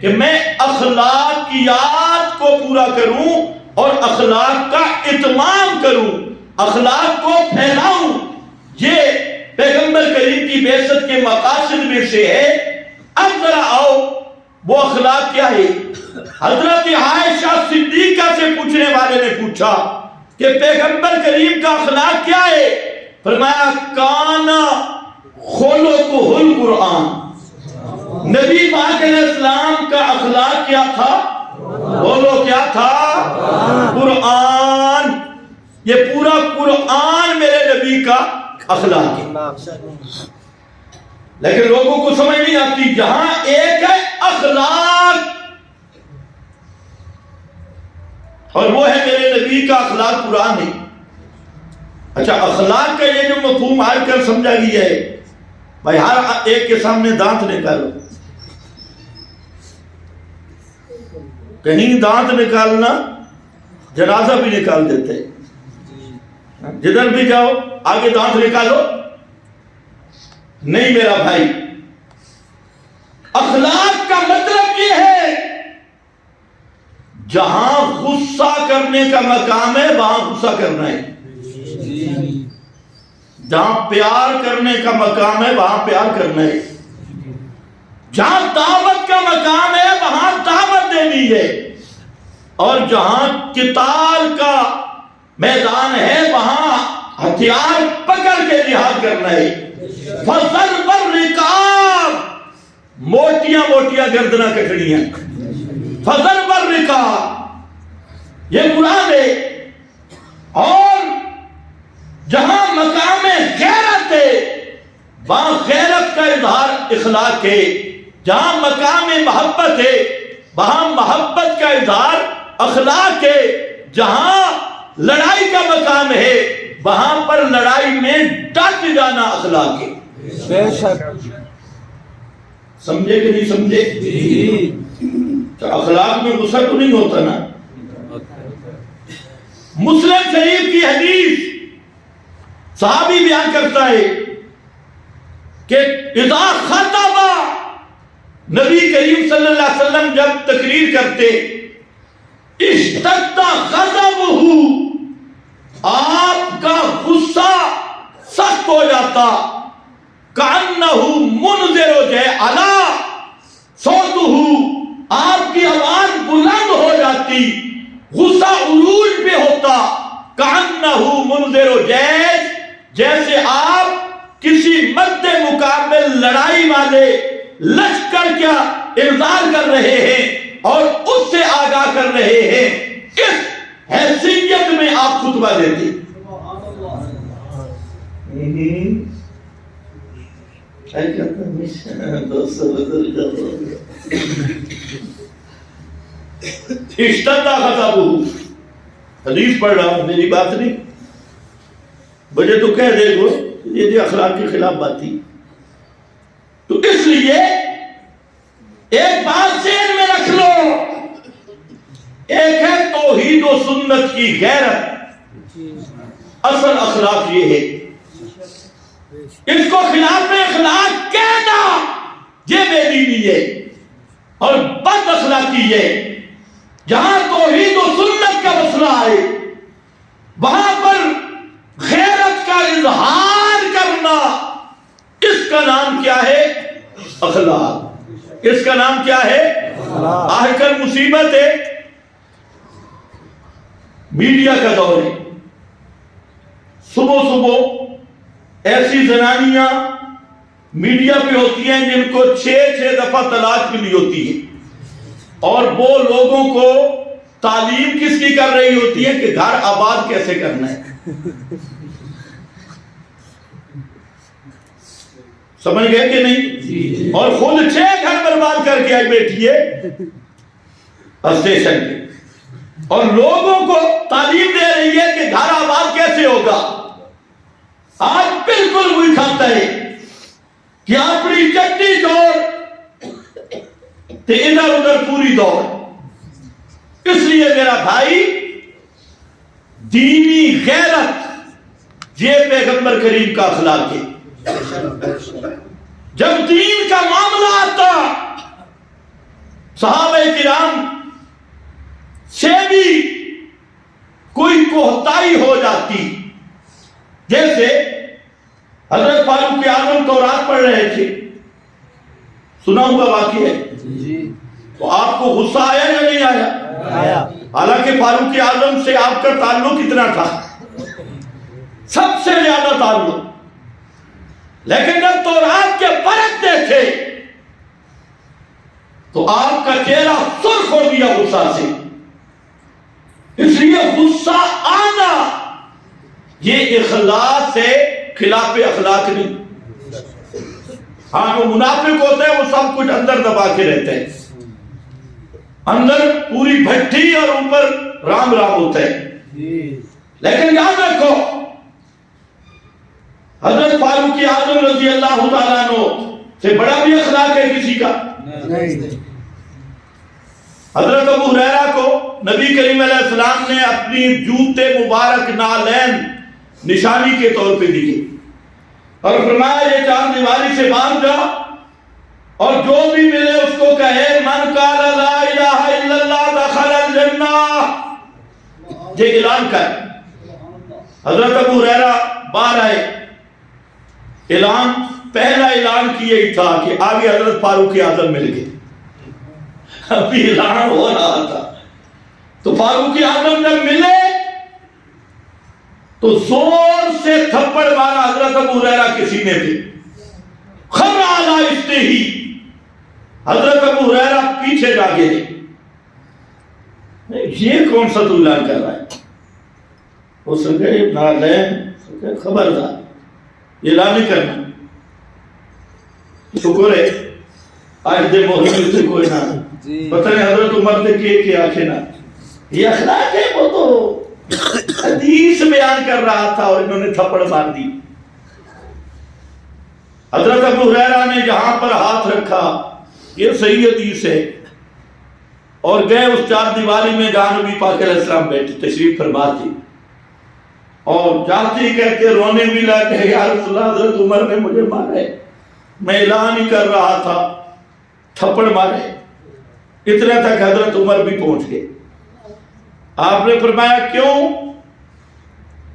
کہ میں اخلاقیات کو پورا کروں اور اخلاق کا اتمام کروں، اخلاق کو پھیلاؤں۔ یہ پیغمبر کریم کی بعثت کے مقاصد میں سے ہے۔ اب ذرا آؤ، وہ اخلاق کیا ہے؟ حضرت عائشہ صدیقہ سے پوچھنے والے نے پوچھا کہ پیغمبر کریم کا اخلاق کیا ہے؟ فرمایا کان خلقہ القرآن، نبی پاک علیہ السلام کا اخلاق کیا تھا؟ بولو کیا تھا؟ قرآن۔ یہ پورا قرآن میرے نبی کا اخلاق ہے، لیکن لوگوں کو سمجھ نہیں آتی۔ جہاں ایک ہے اخلاق اور وہ ہے میرے نبی کا اخلاق قرآن ہے، اچھا اخلاق کا یہ جو مفہوم آج کل سمجھا گیا ہے، بھائی ہر ایک کے سامنے دانت نکالو، کہیں دانت نکالنا جنازہ بھی نکال دیتے، جدھر بھی جاؤ آگے دانت نکالو، نہیں میرا بھائی، اخلاق کا مطلب یہ ہے جہاں غصہ کرنے کا مقام ہے وہاں غصہ کرنا ہے، جہاں پیار کرنے کا مقام ہے وہاں پیار کرنا ہے، جہاں دعوت کا مقام ہے وہاں دعوت دینی ہے، اور جہاں قتال کا میدان ہے وہاں ہتھیار پکڑ کے جہاد کرنا ہے۔ فضرب الرقاب، موٹیاں موٹیاں گردناں کٹڑیاں، فضرب الرقاب، یہ قرآن ہے۔ اور جہاں مقام غیرت ہے وہاں غیرت کا اظہار اخلاق ہے، جہاں مقام محبت ہے وہاں محبت کا اظہار اخلاق ہے، جہاں لڑائی کا مقام ہے وہاں پر لڑائی میں ڈٹ جانا اخلاق ہے۔ بے شک، سمجھے کہ نہیں سمجھے؟ تو اخلاق میں غصہ تو نہیں ہوتا نا۔ مسلم شریف کی حدیث صحابی بیان کرتا ہے کہ اذا خطب، نبی کریم صلی اللہ علیہ وسلم جب تقریر کرتے، اشتد غضبہ، آپ کا غصہ سخت ہو جاتا، کأنہ منذر جعلا صوتہ، آپ کی آواز بلند ہو جاتی، غصہ عروج پہ ہوتا، کأنہ منذر جیش، جیسے آپ کسی مد مقابل لڑائی والے لشکر کیا انذار کر رہے ہیں اور اس سے آگاہ کر رہے ہیں، اس حیثیت میں آپ خطبہ دیتے۔ اشتد غضبہ، حدیث پڑھ رہا ہوں، میری بات نہیں، مجھے تو کہہ دے گو یہ جو اخلاق کے خلاف بات تھی۔ تو اس لیے ایک بات ذہن میں رکھ لو، ایک ہے توحید و سنت کی غیرت، اصل اخلاق یہ ہے، اس کو خلاف اخلاق کہنا یہ بے دینی ہے اور بد اخلاقی ہے۔ جہاں توحید و سنت کا مسئلہ ہے وہاں پر غیرت کا اظہار کرنا، اس کا نام کیا ہے؟ اخلاق۔ اس کا نام کیا ہے؟ آج کل مصیبت ہے، میڈیا کا دور ہے، صبح صبح ایسی زنانیاں میڈیا پہ ہوتی ہیں جن کو 6 دفعہ طلاق ملی ہوتی ہے، اور وہ لوگوں کو تعلیم کس کی کر رہی ہوتی ہے کہ گھر آباد کیسے کرنا ہے۔ سمجھ گئے کہ نہیں؟ اور خود 6 گھر برباد کر کے آئی بیٹھی ہے اسٹیشن پہ، اور لوگوں کو تعلیم دے رہی ہے کہ گھر آباد کیسے ہوگا۔ آج بالکل وہی کھاتا ہے کہ اپنی چٹی چھوڑ تے ادھر ادھر پوری دوڑ۔ اس لیے میرا بھائی، دینی غیرت یہ پیغمبر کریم کا اخلاق ہے۔ جب دین کا معاملہ آتا صحابہ کرام سے بھی کوئی کوتاہی ہو جاتی، جیسے حضرت فاروق اعظم تورات پڑھ رہے تھے، سنا ہوا واقعہ ہے، تو آپ کو غصہ آیا یا نہیں آیا؟ حالانکہ فاروق اعظم سے آپ کا تعلق کتنا تھا؟ سب سے زیادہ تعلق، لیکن جب تورات کے برکت دیکھے تو آپ کا چہرہ سرخ ہو گیا غصہ سے۔ اس لیے غصہ آنا یہ اخلاق سے خلاف اخلاق نہیں۔ ہاں، وہ منافق ہوتے ہیں، وہ سب کچھ اندر دبا کے رہتے ہیں، اندر پوری بھٹی اور اوپر رام رام ہوتا ہے۔ لیکن یاد رکھو، حضرت فاروق اعظم رضی اللہ تعالیٰ عنہ سے بڑا بھی اخلاق ہے کسی کا؟ نہیں. حضرت ابو ہریرہ کو نبی کریم علیہ السلام نے اپنی جوتے مبارک نالین نشانی کے طور پہ دیے اور فرمایا یہ چار دیواری سے باندھ جا اور جو بھی ملے اس کو کہے من قال لا الہ الا اللہ دخل الجنہ. یہ اعلان کر. حضرت ابو ہریرہ باہر آئے. اعلان پہلا اعلان کیے ہی تھا کہ آگے حضرت فاروق اعظم مل گئے. ابھی اعلان ہو رہا تھا تو فاروق اعظم جب ملے تو زور سے تھپڑ مارا حضرت ابو ہریرہ کے سینے پہ. خر علی استہی. حضرت ابو ہریرہ پیچھے جا گئے. یہ کون سا تو اعلان کر رہا ہے؟ وہ سکے نالین خبردار اعلان نہیں کرنا. شکر ہے آج دے محرم سے کوئی نہ پتہ نہیں حضرت عمر نے کہ آنکھیں نہ. یہ اخلاق ہے. وہ تو حدیث بیان کر رہا تھا اور انہوں نے تھپڑ مار دی. حضرت ابو ہریرہ نے جہاں پر ہاتھ رکھا یہ صحیح حدیث ہے اور گئے اس چار دیواری میں جہاں نبی پاک علیہ السلام بیٹھے تشریف فرما تھی اور جاتے ہی کہہ کے رونے بھی لگے یا رسول اللہ حضرت عمر نے مجھے مارا ہے. میں اعلان ہی کر رہا تھا تھپڑ مارے. اتنا تک حضرت عمر بھی پہنچ گئے. آپ نے فرمایا کیوں؟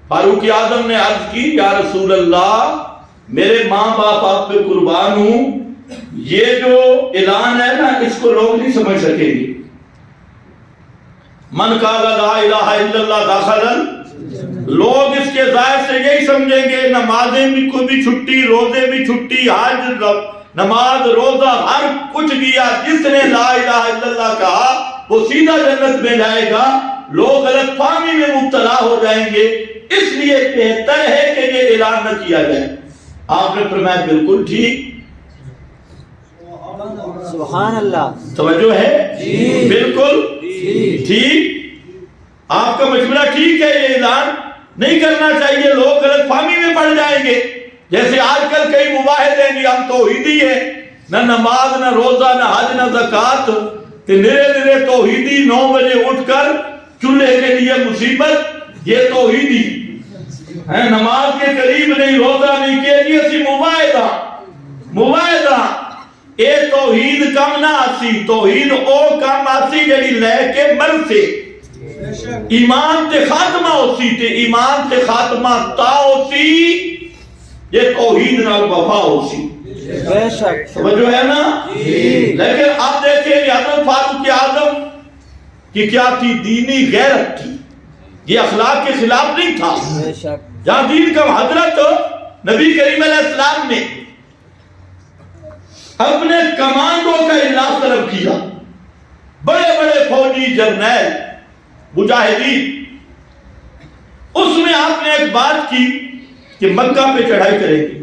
فاروق اعظم نے عرض کی یا رسول اللہ میرے ماں باپ آپ پہ قربان ہوں. یہ جو اعلان ہے نا اس کو لوگ نہیں سمجھ سکیں گے. من قال لا الہ الا اللہ داخل. لوگ اس کے ظاہر سے یہی سمجھیں گے نمازیں بھی کوئی بھی چھٹی, روزے بھی چھٹی, حج نماز روزہ ہر کچھ کیا. جس نے لا الہ الا اللہ کہا وہ سیدھا جنت میں جائے گا. لوگ غلط فہمی میں مبتلا ہو جائیں گے. اس لیے بہتر ہے کہ یہ اعلان نہ کیا جائے. آپ نے فرمایا بالکل ٹھیک. سبحان اللہ. توجہ ہے؟ بالکل ٹھیک. آپ کا مشورہ ٹھیک ہے. یہ اعلان نہیں کرنا چاہیے. لوگ غلط فہمی میں پڑ جائیں گے. جیسے آج کل کئی مباحث ہیں ہم توحیدی ہیں, نہ نماز نہ روزہ نہ حج نہ زکوٰۃ, کہ نرے نرے توحیدی 9 بجے اٹھ کر چولہے کے لیے مصیبت. یہ توحیدی ہے. نماز کے قریب نہیں, روزہ نہیں کیا جی اسی مباحثہ. اے توحید کم نہ آسی. توحید او کم آسی جڑی لے کے مر سے ایمان تے خاتمہ ہوسی تے ایمان تے خاتمہ تا ہوسی. یہ توحید نال وفا ہوسی. بے شک سمجھو ہے نا. لیکن آپ دیکھیں حضرت فاروق اعظم کی کیا تھی؟ دینی غیرت تھی. یہ اخلاق کے خلاف نہیں تھا. بے شک جہاں دین کا حضرت نبی کریم علیہ السلام نے اپنے کمانڈو کا اجلاس طلب کیا. بڑے بڑے فوجی جرنیل مجاہدین. اس میں آپ نے ایک بات کی کہ مکہ پہ چڑھائی کریں گے.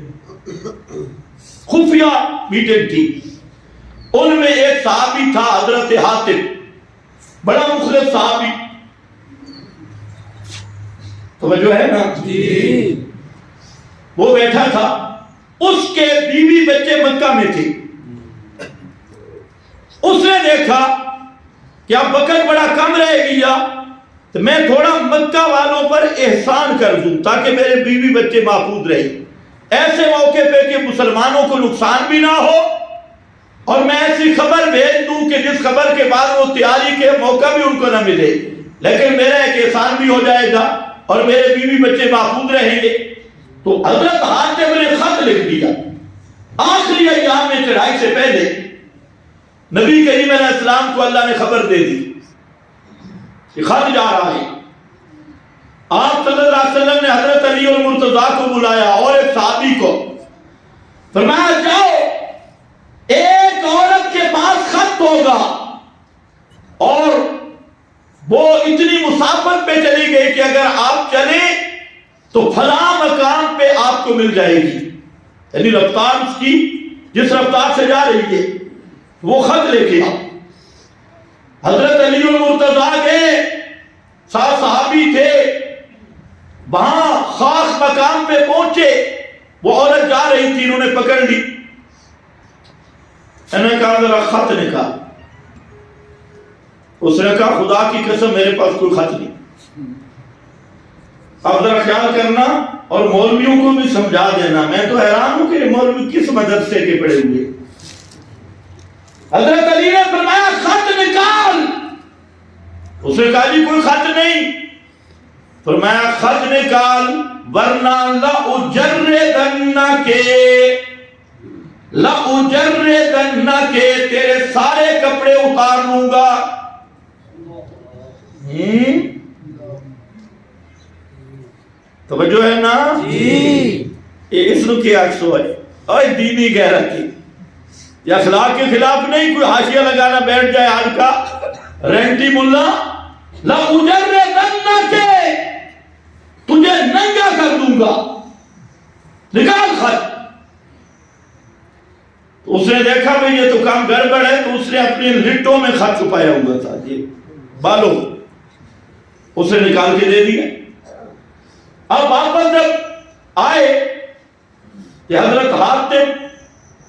خفیہ میٹنگ تھی. ان میں ایک صحابی تھا حضرت حاتم, بڑا مخلص صحابی. توجہ ہے نا. وہ بیٹھا تھا. اس کے بیوی بچے مکہ میں تھے. اس نے دیکھا کہ اب وقت بڑا کم رہ گیا تو میں تھوڑا مکہ والوں پر احسان کر دوں تاکہ میرے بیوی بچے محفوظ رہے. ایسے موقع پہ کہ مسلمانوں کو نقصان بھی نہ ہو اور میں ایسی خبر بھیج دوں کہ جس خبر کے بعد وہ تیاری کے موقع بھی ان کو نہ ملے, لیکن میرا ایک احسان بھی ہو جائے گا اور میرے بیوی بچے محفوظ رہیں گے. تو حضرت حاتم نے خط لکھ دیا. آخری ایام میں چڑھائی سے پہلے نبی کریم علیہ السلام کو اللہ نے خبر دے دی کہ خط جا رہا ہے. آپ صلی اللہ علیہ وسلم نے حضرت علی المرتضیٰ کو بلایا اور ایک صحابی کو. فرمایا جاؤ, ایک عورت کے پاس خط ہوگا اور وہ اتنی مسافت پہ چلی گئی کہ اگر آپ چلیں تو فلاں مقام پہ آپ کو مل جائے گی. یعنی رفتار اس کی جس رفتار سے جا رہی ہے وہ خط لے کے آؤ. حضرت علی المرتضیٰ گئے, 7 صحابی تھے, وہاں خاص مقام پہ پہنچے. وہ عورت جا رہی تھی، انہوں نے پکڑ لی، انہوں نے کہا ذرا خط نکال. اس نے کہا خدا کی قسم میرے پاس کوئی خط نہیں. اب ذرا خیال کرنا اور مولویوں کو بھی سمجھا دینا. میں تو حیران ہوں کہ یہ مولوی کس مدرسے کے پڑے ہوئے. حضرت علی نے فرمایا خط نکال. اس نے کہا جی کوئی خط نہیں. فرمایا خط نکال ورنہ لأجردنک تیرے سارے کپڑے اتار لوں گا. توجہ ہے نا جی. اس نو کی عکس ہوئے اور دینی غیرت کی یا اخلاق کے خلاف نہیں. کوئی حاشیہ لگانا بیٹھ جائے آج کا رینٹی ملا. لأجردنک تجھے ننگا کر دوں گا، نکال خط. اس نے دیکھا بھئی یہ تو کام گڑبڑ ہے، تو اس نے اپنی لٹوں میں خط چھپایا ہوا تھا جی بالوں، اسے نکال کے دے دیا. اب واپس جب آئے کہ حضرت حاتم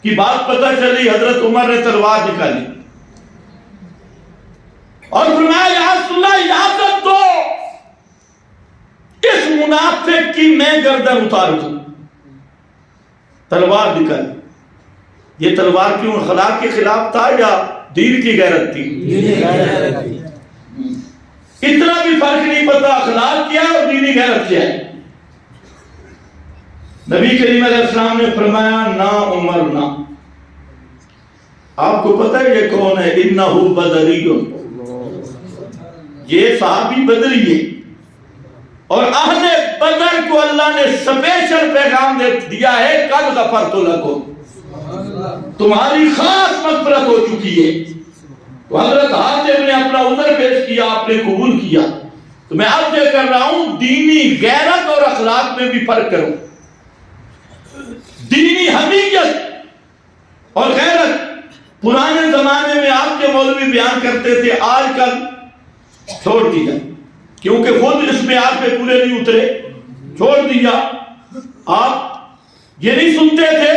کی بات پتہ چلی، حضرت عمر نے تلوار نکالی اور فرمایا یا رسول اللہ اجازت دو اس منافق کی میں گردن اتار دوں. تلوار نکالی. یہ تلوار کیوں اخلاق کے خلاف تھا یا دین کی غیرت تھی؟ اتنا بھی فرق نہیں پتا اخلاق کیا اور دینی غیرت کیا ہے. نبی کریم علیہ السلام نے فرمایا نا عمر نا. آپ کو پتہ ہے یہ کون ہے؟ انہو بدری. یہ صحابی بدری ہے اور اہل بدر کو اللہ نے سپیشل پیغام دیا ہے قد غفرت لکم، تمہاری خاص مغفرت ہو چکی ہے. تو حضرت حاتم نے اپنا عذر پیش کیا، آپ نے قبول کیا. تو میں اب یہ کر رہا ہوں دینی غیرت اور اخلاق میں بھی فرق کروں. دینی حمیت اور غیرت پرانے زمانے میں آپ کے مولوی بیان کرتے تھے، آج کل چھوڑ دیا کیونکہ خود اس میں آپ پہ پورے نہیں اترے، چھوڑ دیا. آپ یہ نہیں سنتے تھے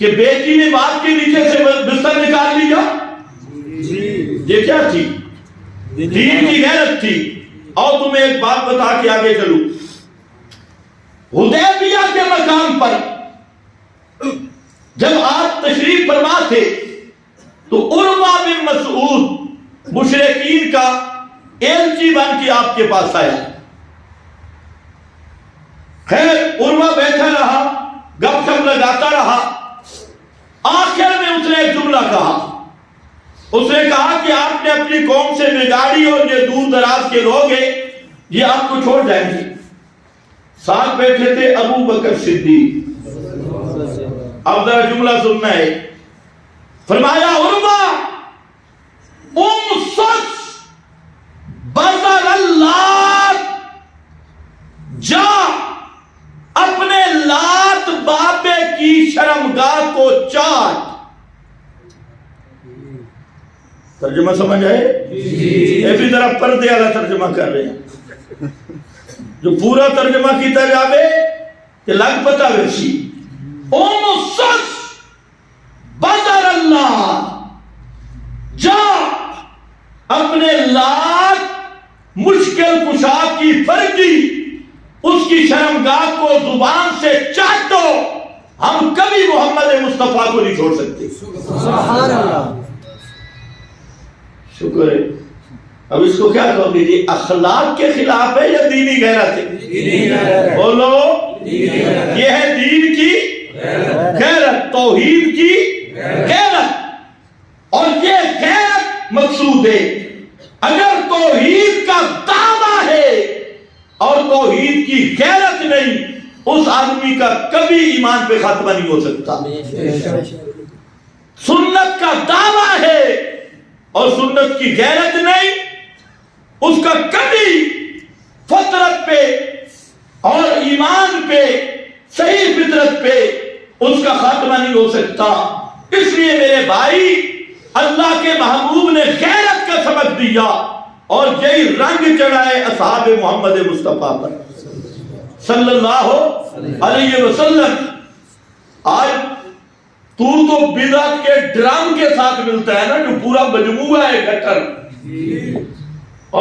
کہ بیٹی نے باپ کے نیچے سے بستر نکال لیا. یہ کیا تھی؟ دین کی غیرت تھی. اور تمہیں ایک بات بتا کے آگے چلوں. حدیبیہ کے مقام پر جب آپ تشریف فرما تھے تو عروہ بن مسعود مشرکین کا ایلچی بن کے آپ کے پاس آیا. خیر عروہ بیٹھا رہا، گپ شپ لگاتا رہا. آخر میں اس نے ایک جملہ کہا. اس نے کہا کہ آپ نے اپنی قوم سے بگاڑی اور یہ دور دراز کے لوگ ہیں، یہ آپ کو چھوڑ جائیں گے. ساتھ بیٹھے تھے ابو بکر صدیق. اب ذرا جملہ سننا ہے. فرمایا عروہ امسس بذر اللہ، جا اپنے لات بابے کی شرمگاہ کو چاٹ. ترجمہ سمجھ آئے؟ یہ بھی ذرا پردے والا ترجمہ کر رہے ہیں. جو پورا ترجمہ کیتا جاوے کہ لگ پتا ویسی. امسس بذر اللہ، جا اپنے لات مشکل کشا کی فرقی اس کی شرمگاہ کو زبان سے چاٹو. ہم کبھی محمد مصطفیٰ کو نہیں چھوڑ سکتے. سبحان اللہ. شکر ہے. اب اس کو کیا کہو گے جی؟ اخلاق کے خلاف ہے یا دینی غیرت ہے؟ بولو. یہ ہے دین کی غیرت، توحید کی غیرت. اور یہ غیرت مقصود ہے. اگر توحید کا دعویٰ ہے اور توحید کی غیرت نہیں، اس آدمی کا کبھی ایمان پہ خاتمہ نہیں ہو سکتا. سنت کا دعویٰ ہے اور سنت کی غیرت نہیں، اس کا کبھی فطرت پہ اور ایمان پہ، صحیح فطرت پہ اس کا خاتمہ نہیں ہو سکتا. اس لیے میرے بھائی اللہ کے محبوب نے غیرت کا سبق دیا اور یہی رنگ چڑھائے اصحاب محمد مصطفیٰ پر صلی اللہ علیہ وسلم. آج تو بدعت کے ڈرام کے ساتھ ملتا ہے نا، جو پورا مجموعہ ہے گٹر،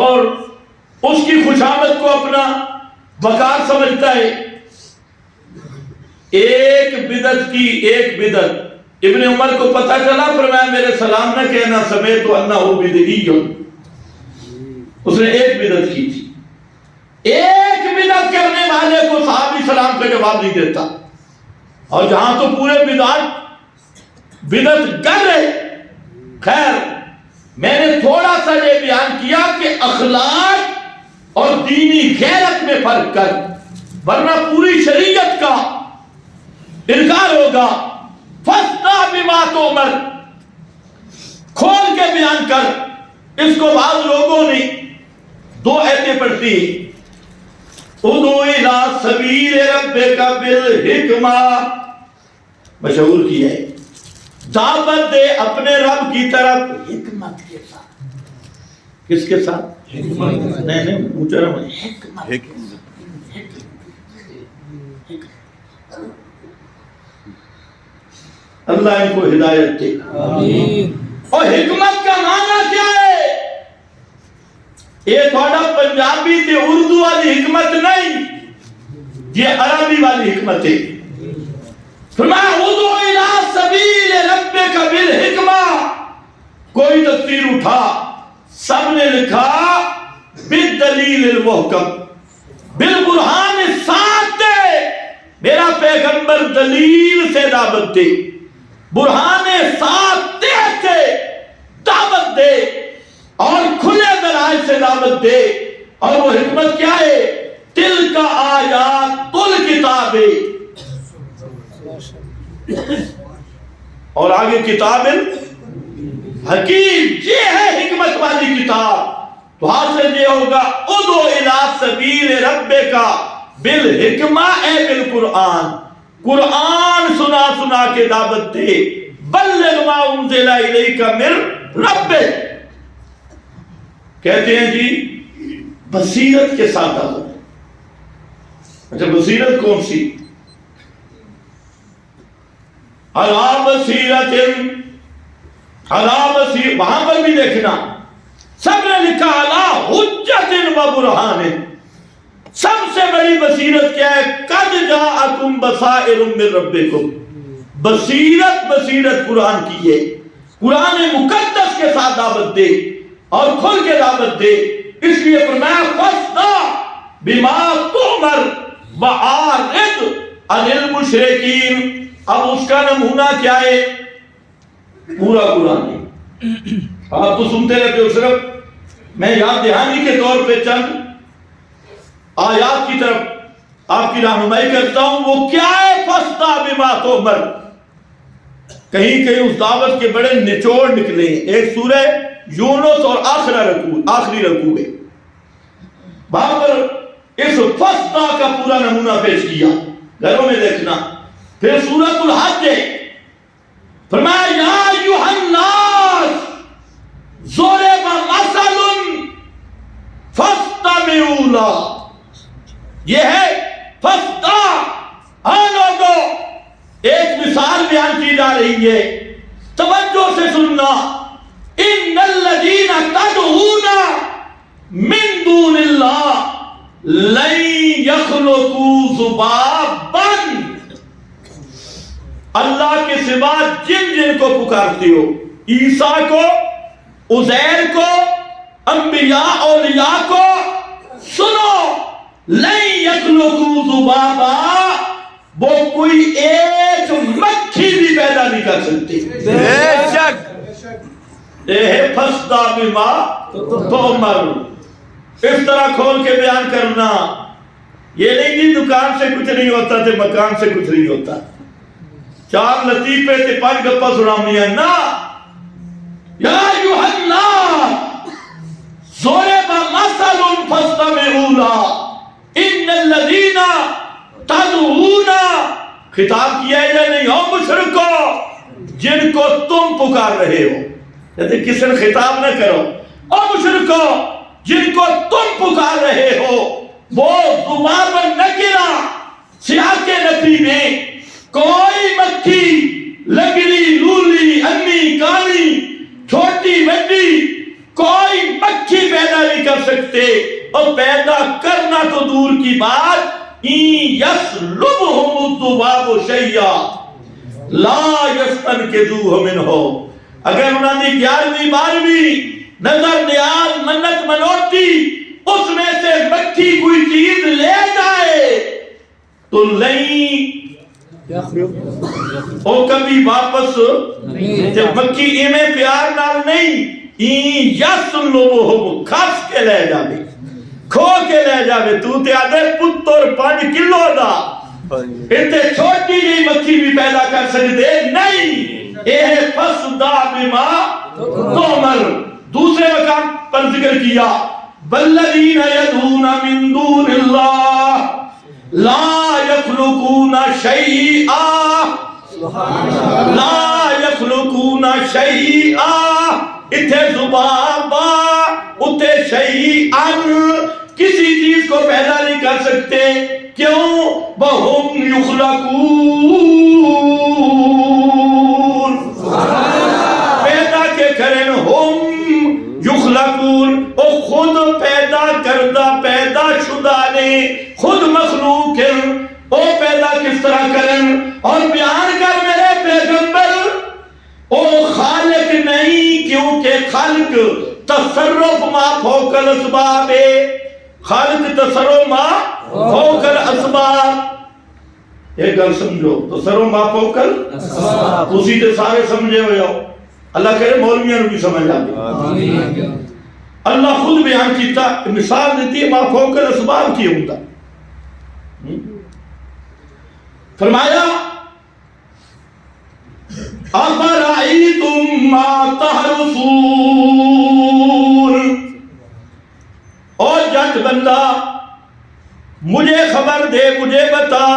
اور اس کی خوشامد کو اپنا وقار سمجھتا ہے. ایک بدعت ابن عمر کو پتہ چلا، فرمایا میرے سلام نہ کہنا سمیت انہ بدعی. اس نے ایک بدعت کی تھی. ایک بدعت کرنے والے کو صحابی سلام کا جواب نہیں دیتا، اور جہاں تو پورے بدعت کر رہے. خیر، میں نے تھوڑا سا یہ بیان کیا کہ اخلاق اور دینی غیرت میں فرق کر، ورنہ پوری شریعت کا انکار ہوگا. فَاسْتَعْ بِمَا تُؤْمَرُ، کھول کے بیان کر. اس کو بعض لوگوں نے دو ایتیں پڑھتی، اُدْعُ إِلَىٰ سَبِيلِ رَبِّكَ بِالْحِکْمَةِ، مشہور کی ہے، دعوت دے اپنے رب کی طرف حکمت کے ساتھ. کس کے ساتھ؟ حکمت. نہیں اونچا رہا، حکمت. اللہ ان کو ہدایت دے. اور حکمت کا معنی کیا ہے؟ یہ تھوڑا پنجابی تے اردو والی حکمت نہیں، یہ عربی والی حکمت ہے. فرمایا اُدْعُ إِلَىٰ سَبِيلِ رَبِّكَ بِالْحِکْمَةِ. کوئی تفسیر اٹھا، سب نے لکھا بِالدَّلِيلِ الْمُحْکَمِ، بالبرہان الساطع. میرا پیغمبر دلیل سے دعوت دے، برہان ساطع سے دعوت دے، اور کھلے دلائل سے دعوت دے. اور وہ حکمت کیا ہے؟ تِلْکَ آیاتُ الْکِتَابِ، اور آگے کتاب حکیم. یہ ہے حکمت والی کتاب. تو حاصل یہ ہوگا اُدْعُ إِلَىٰ سَبِيلِ رَبِّكَ بِالْحِکْمَةِ اے بالقرآن. قرآن سنا کے دعوت دے. بلغ ما انزل الیک من ربک. کہتے ہیں جی بصیرت کے ساتھ دعوت. اچھا بصیرت کون سی؟ علی بصیرت، وہاں پر بھی دیکھنا سب نے لکھا علی حجت و برہان. سب سے بڑی بصیرت کیا ہے؟ قد جاءکم بصائر من ربکم. بصیرت قرآن کی ہے. قرآن مقدس کے ساتھ دعوت دے اور کھل کے دعوت دے. اس لیے فرمایا فَاسْتَعْ بِمَا تُؤْمَرُ وَأَعْرِضْ عَنِ الْمُشْرِكِينَ. اب اس کا نمونہ کیا ہے؟ پورا قرآن ہے. آپ تو سنتے رہتے ہو، صرف میں یاد دہانی کے طور پہ چند آیات کی طرف آپ کی رہنمائی کرتا ہوں. وہ کیا ہے؟ فَاسْتَعْ بِمَا تُؤْمَرُ. کہیں اس دعوت کے بڑے نچوڑ نکلے. ایک سورہ یونس اور آخری رکوع ہے، وہاں پر اس فَاسْتَعْ کا پورا نمونہ پیش کیا. گھروں میں دیکھنا. پھر سورۃ الحج ہے، فرمایا یا ایھا الناس ضرب مثل فاستمعوا لہ. یہ ہے فَاسْتَعْ. لوگوں ایک مثال بیان کی جا رہی ہے، توجہ سے سننا. ان الذین تدعون من دون اللہ لن یخلقوا ذبابا. اللہ کے سوا جن کو پکارتے ہو، عیسیٰ کو، عزیر کو، انبیاء اولیاء کو، سنو لن یخلقوا ذبابا. وہ کوئی ایک مکھی بھی پیدا نہیں کر سکتی. بے شک فَاسْتَعْ بِمَا تُؤْمَرُ. اس طرح کھول کے بیان کرنا. یہ نہیں کہ دکان سے کچھ نہیں ہوتا تھے، مکان سے کچھ نہیں ہوتا. 4 لطیفے تھے، 5 گپا سنانی ہے نا. یا ایھا الناس ضرب مثل فاستمعوا لہ ان الذین تدعون. خطاب کیا ہے یا نہیں؟ ہو مشرکو جن کو تم پکار رہے ہو. کہتے کسی نے خطاب نہ کرو. او مشرکو جن کو تم پکار رہے ہو، وہ ذباب النکرہ سیاق نفی میں کوئی مکھی لگڑی لولی انی کانی چھوٹی بڑی کوئی مکھی پیدا نہیں کر سکتے، اور پیدا کرنا تو دور کی بات، این یسلبہم الذباب شیئا لا یستنقذوہ منہ، اگر انہوں نے 11ویں 12ویں نظر نیاز منت منوتی اس میں سے مکھی کوئی چیز لے جائے تو نہیں وہ کبھی واپس جب مکھی ایمیں پیار نال نہیں یسلبہم کھس کے لے جاوے کھو کے لے جاوے، تو تے آدھے پتر 5 کلو دا اتنے چھوٹی جی مکھی بھی پیدا کر سکتے نہیں، اے فصدع بما تؤمر۔ دوسرے مقام پر ذکر کیا والذین یدعون من دون اللہ لا یخلقون شیئا لا یخلقون شیئا، اتھے زبابا اتھے شیئن، کسی چیز کو پیدا نہیں کر سکتے، کیوں؟ وَهُمْ يُخْلَقُونَ، پیدا کے کرن ہم یخلقون، او خود پیدا کردہ پیدا شدہ نے، خود مخلوق ہیں، او پیدا کس طرح کرن؟ اور بیان کر میرے پیغمبر، او خالق نہیں، کیونکہ خلق تصرف ما فوق الاسباب ہے، خالق تصرف ما فوق الاسباب، ایک گل سمجھو، تصرف ما فوق الاسباب اسی تے سارے سمجھے ہوئے ہو، اللہ کرے مولویاں بھی سمجھ آگے۔ اللہ خود بیان کیتا، مثال دیتی ہے ما فوق الاسباب کی ہوتا، فرمایا افرأیتم ما تحرثون، اور جٹ بندہ مجھے خبر دے، مجھے بتا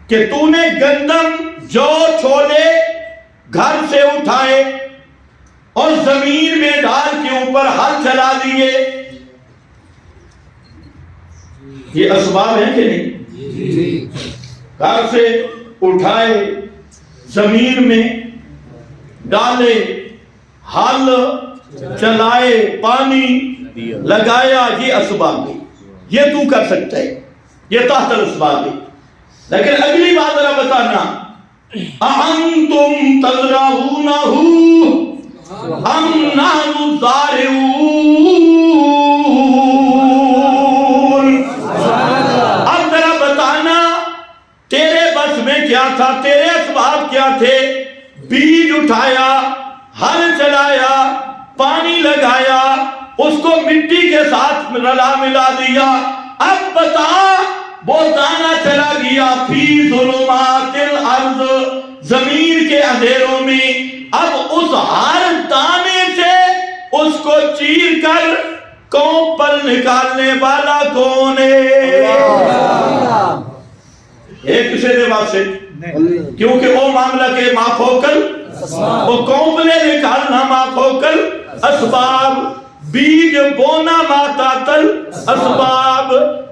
کہ تو نے گندم جو چھولے گھر سے اٹھائے اور زمین میں ڈال کے اوپر ہل چلا دیے، یہ اسباب ہیں کہ نہیں؟ گھر سے اٹھائے، زمین میں ڈالے، ہل چلائے، پانی لگایا، یہ اسباب ہے، یہ تو کر سکتا ہے، یہ تحت الاسباب ہے۔ لیکن اگلی بات ذرا بتانا، اَأَنْتُمْ تَزْرَعُونَهُ أَمْ نَحْنُ الزَّارِعُونَ، اب ذرا بتانا تیرے بس میں کیا تھا، تیرے اسباب کیا تھے؟ بیج اٹھایا، ہل چلایا، پانی لگایا، اس کو مٹی کے ساتھ رلا ملا دیا، اب بتا وہ دانہ چلا گیا فی ظلمات الارض، زمین کے اندھیروں میں، اب اس ہر دانے سے اس کو چیر کر کوپل نکالنے والا کون ہے؟ ایک کسے دے واسطے، کیونکہ وہ معاملہ کے ما فوقل، وہ کوپلے نکالنا ما فوقل اسباب، بیج بونا ما تاتل اسباب،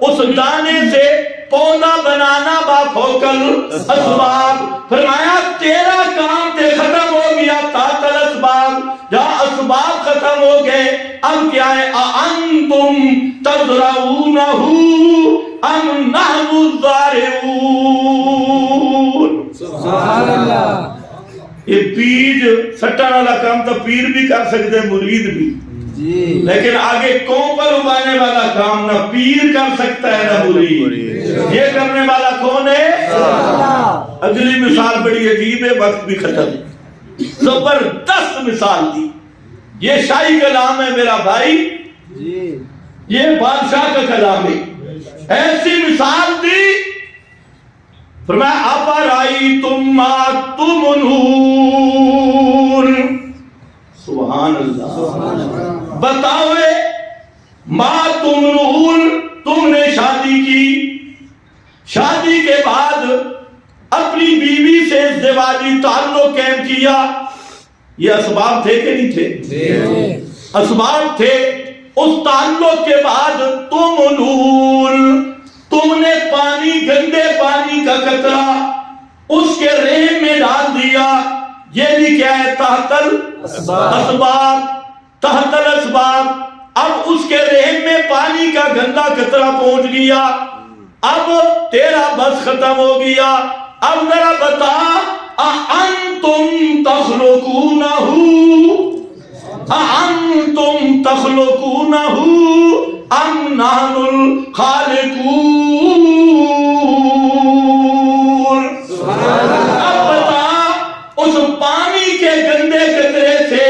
اس دانے سے پودا بنانا ما فوقل اسباب۔ فرمایا تیرا کام تے ختم ہو گیا تاتل اسباب، جہاں اسباب ختم ہو گئے، اب کیا ہے؟ اَأَنْتُمْ تَزْرَعُونَهُ أَمْ نَحْنُ الزَّارِعُونَ۔ سبحان اللہ، یہ بیج سٹا والا کام تو پیر بھی کر سکتے، مرید بھی، لیکن آگے کوپل اگانے والا کام نہ پیر کر سکتا ہے نہ مرید، یہ کرنے والا کون ہے؟ اگلی مثال بڑی عجیب ہے، وقت بھی ختم ہے، زبردست مثال دی، یہ شاہی کلام ہے میرا بھائی، یہ بادشاہ کا کلام ہے، ایسی مثال دی، فرمایا افرأیتم ما تمنون، سبحان اللہ، بتاؤے ما تمنون، تم نے شادی کی، شادی کے بعد اپنی بیوی سے ازدواجی تعلق قائم کیا، یہ اسباب تھے کہ نہیں تھے؟ اسباب تھے، اس تعلق کے بعد تم نے پانی، گندے پانی کا قطرہ اس کے رحم میں ڈال دیا. یہ بھی کیا ہے؟ تحت الاسباب. اب اس کے رحم میں پانی کا گندا قطرہ پہنچ گیا. اب تیرا بس ختم ہو گیا. اب ذرا بتا، اَأَنْتُمْ تَخْلُقُونَهُ أَمْ نَحْنُ الْخَالِقُونَ. اب بتا، اس پانی کے گندے قطرے سے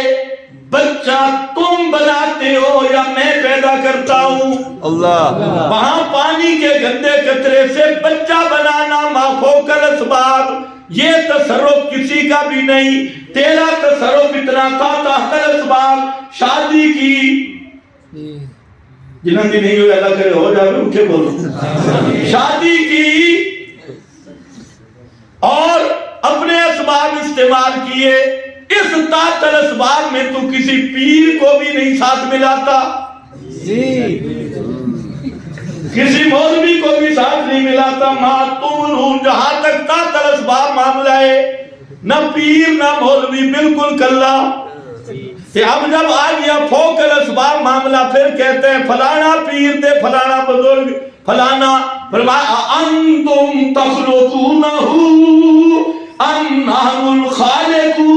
بچہ تم بناتے ہو یا میں پیدا کرتا ہوں؟ اللہ. وہاں پانی کے گندے قطرے سے بچہ بنانا ما فوق الاسباب، یہ تصرف کسی کا بھی نہیں. تیرا تصرف اتنا تھا تحت الاسباب. شادی کی جنہوں کی نہیں ہوئی اللہ کرے ہو جائے اٹھے بولو. شادی کی اور اپنے اسباب استعمال کیے. اس تحت الاسباب میں تو کسی پیر کو بھی نہیں ساتھ ملاتا، کسی مولوی کو بھی ساتھ نہیں ملاتا. جہاں تک تحت الاسباب معاملہ ہے، نہ پیر نہ مولوی، بالکل کلا. اب جب آ گیا فوق الاسباب معاملہ، پھر کہتے ہیں فلانا پیر دے، فلانا بزرگ، فلانا. فرمایا انتم تخلقونہ ام نحن الخالقون.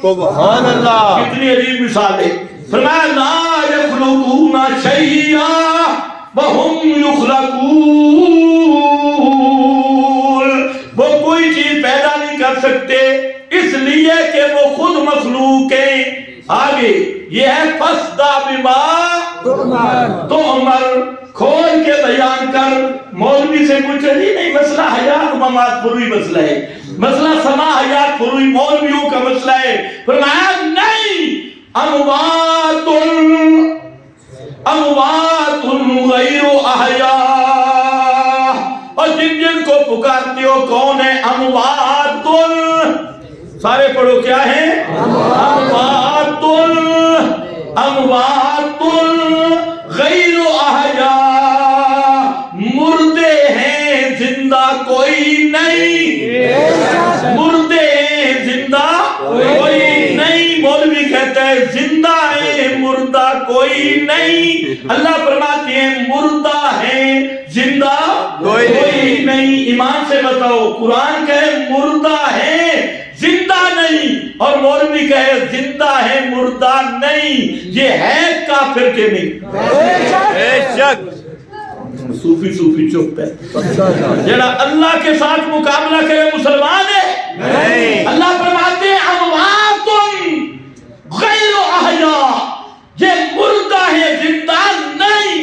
سبحان اللہ. کتنی عجیب مثال ہے. فرمایا لا یخلقون شیئا وہم یخلقون. وہ کوئی چیز پیدا نہیں کر سکتے اس لیے کہ وہ خود مخلوق ہیں. آگے یہ ہے فَاسْدَعْ بِمَا تُؤْمَرُ. کھول کے بیان کر. مولوی سے پوچھے نہیں، مسئلہ حیات ممات پروی مسئلہ ہے، مسئلہ سما حیات پروی مولویوں کا مسئلہ ہے. فرمایا نہیں، اموات غیر احیاء. اور جن کو پکارتے ہو کون ہے؟ اموات. سارے پڑھو کیا ہے؟ اموات غیر احیاء. مردے ہیں، زندہ کوئی نہیں. مردے ہیں، زندہ کوئی نہیں. مولوی کہتا ہے زندہ ہے، مردہ کوئی نہیں. اللہ فرماتے ہیں مردہ ہے، زندہ کوئی نہیں. ایمان سے بتاؤ، قرآن کہے مردہ ہے زندہ نہیں، اور مولوی کہے زندہ ہے مردہ نہیں. یہ ہے کافر کے نہیں؟ بے شک. صوفی چپ ہے. جڑا اللہ کے ساتھ مقابلہ کرے مسلمان ہے نہیں. اللہ فرماتے ہیں اموات غیر احیاء. یہ مردہ ہے، زندہ نہیں.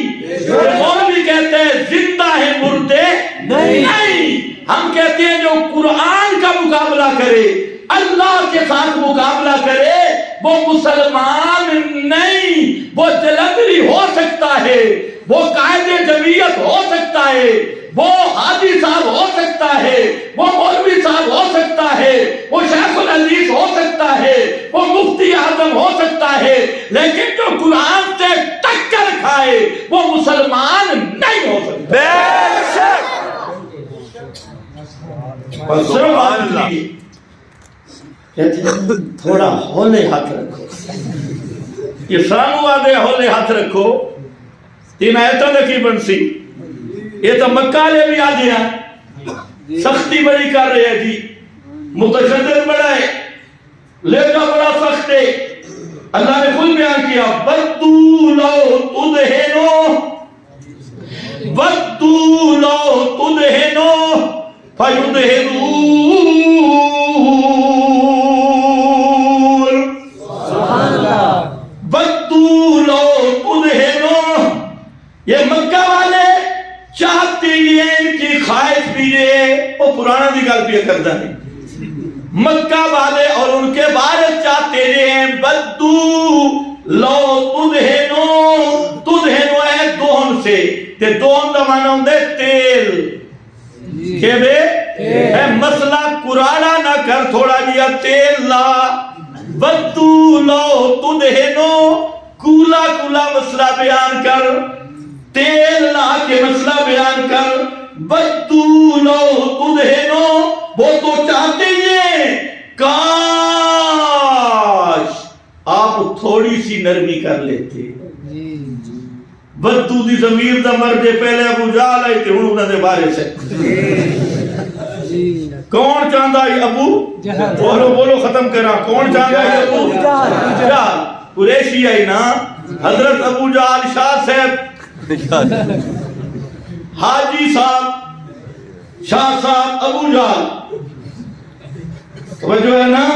مولوی کہتے ہیں زندہ ہے، مردے نہیں. ہم کہتے ہیں جو قرآن کا مقابلہ کرے، اللہ کے ساتھ مقابلہ کرے، وہ مسلمان نہیں. وہ جلندری ہو سکتا ہے، وہ قائد جمعیت ہو سکتا ہے، وہ حاجی صاحب ہو سکتا ہے، وہ مولوی صاحب ہو سکتا ہے، وہ شیخ الحدیث ہو سکتا ہے، وہ مفتی اعظم ہو سکتا ہے، لیکن جو قرآن سے ٹکر کھائے وہ مسلمان نہیں ہو سکتا. بے شک. سبحان اللہ. تھوڑا ہولے ہاتھ رکھو. یہ سانو آدھے ہولے ہاتھ رکھو. 3 آیتوں نے کی بنسی. یہ تو مکہ لے بھی آدھے ہیں، سختی بڑی کر رہے ہیں جی، متشدد بڑا ہے، لیکن بڑا سخت ہے. اللہ نے خود بیان کیا وَدُّوا لَوْ تُدْهِنُوا فَيُدْهِنُونَ. وَدُّوا لَوْ تُدْهِنُوا. یہ مکہ والے چاہتے ہیں کہ خواہش بھی ہے. وہ پرانا دی گل پہ کرتا ہے. مکہ والے اور ان کے وارث چاہتے ہیں بدو لو تدہنو ہے دہن سے. تے دہن دا معنی ہوندا ہے تیل. کہ بے اے مسئلہ قرآن نہ کر، تھوڑا جیا تیل لا. ودو لو تدہنو، کولا کولا مسئلہ بیان کر، تیل لا کے مسئلہ بیان کر. ودو لو تدہنو، وہ تو چاہتے ہیں کاش آپ تھوڑی سی نرمی کر لیتے. بدو دی ضمیر دا مرجے پہلے ابو جہل آئے تھے انہوں نے بارے سے کون چاہتا ہے ابو بولو بولو ختم کرا. کون چاہتا ہے ابو جہل؟ قریشی آئی نا، حضرت ابو جہل شاہ صاحب حاجی صاحب شاہ صاحب ابو جہل توجہ ہے نا.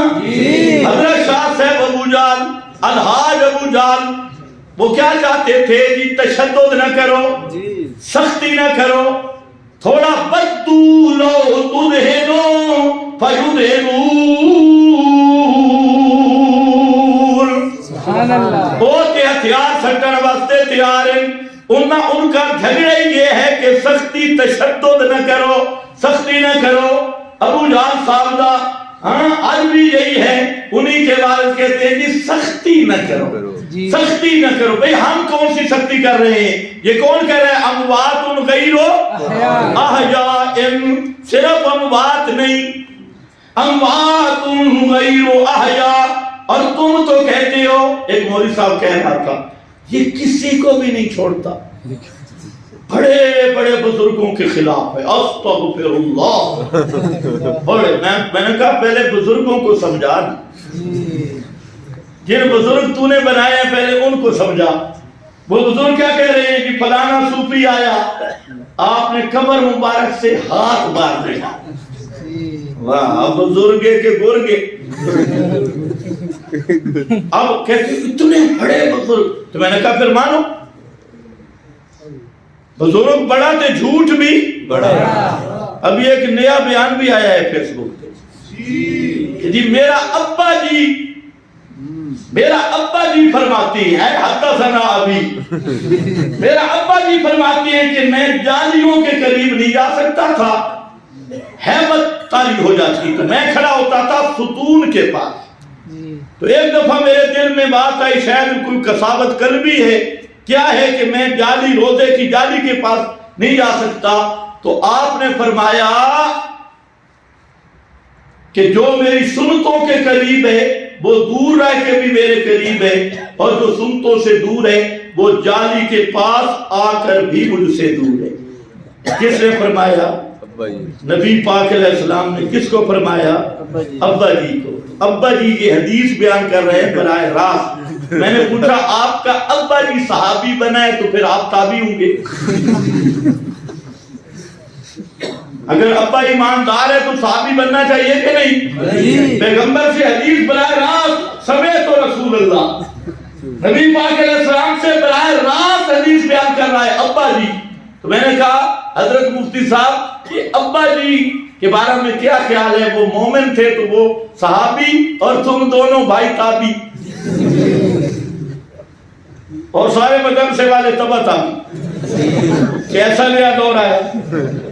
حضرت شاہ صاحب ابو جہل الحاج ابو جہل وہ کیا چاہتے تھے جی؟ تشدد نہ کرو، سختی نہ کرو، تھوڑا بدو لو تدہنو فیدہنون. بہت ہتھیار سٹن واسطے تیار ہیں. ان کا جھگڑے یہ ہے کہ سختی تشدد نہ کرو، سختی نہ کرو. ابو جہل صاحب دا آج بھی یہی ہے، انہی کے والد کہتے ہیں کہ سختی نہ کرو، سختی نہ کرو. بھئی ہم کون سی سختی کر رہے ہیں؟ یہ کون کہہ رہے ہیں؟ اموات غیر احیاء. صرف اموات نہیں، اموات غیر احیاء. اور تم تو کہتے ہو، ایک مولوی صاحب کہہ رہا تھا یہ کسی کو بھی نہیں چھوڑتا، بڑے بڑے بزرگوں کے خلاف ہے. استغفر اللہ. بڑے میں نے کہا پہلے بزرگوں کو سمجھا، جن بزرگ تو نے بنائے ہیں پہلے ان کو سمجھا. وہ بزرگ کیا کہہ رہے ہیں کہ فلانا صوفی آیا، آپ نے قبر مبارک سے ہاتھ مار دیا. واہ بزرگے کے گرگے. اب کہتے اتنے بڑے بزرگ، تو میں نے کہا پھر مانو بزرگ بڑا تھے، جھوٹ بھی بڑا. ابھی ایک نیا بیان بھی آیا ہے فیس بک پہ جی میرا ابا جی فرماتی ہیں، حدثنا ابی، میرا ابا جی فرماتی ہیں کہ میں جالیوں کے قریب نہیں جا سکتا تھا، ہیبت طاری ہو جاتی تو میں کھڑا ہوتا تھا ستون کے پاس. تو ایک دفعہ میرے دل میں بات آئی، شاید کوئی کساوت قلبی ہے، کیا ہے کہ میں جالی روزے کی جالی کے پاس نہیں جا سکتا. تو آپ نے فرمایا کہ جو میری سنتوں کے قریب ہے وہ دور رہ کے بھی میرے قریب ہے، اور جو سنتوں سے دور ہے وہ جالی کے پاس آ کر بھی مجھ سے دور ہے. کس نے فرمایا؟ نبی پاک علیہ السلام نے. کس کو فرمایا؟ ابا جی کو. ابا جی یہ حدیث بیان کر رہے ہیں براہ راست. میں نے پوچھا آپ کا ابا جی صحابی بنا ہے تو پھر آپ تابعی ہوں گے. اگر ابا ایماندار ہے تو صحابی بننا چاہیے کہ نہیں؟ پیغمبر سے حدیث براہ راست سمیت رسول اللہ، نبی پاک علیہ السلام سے براہ راست حدیث بیان کر رہا ہے ابا جی. تو میں نے کہا حضرت مفتی صاحب کہ ابا جی کے بارے میں کیا خیال ہے؟ وہ مومن تھے تو وہ صحابی اور تم دونوں بھائی تابعی، اور سارے مدرسے والے تبع تابعی. کیسا نیا دور آیا.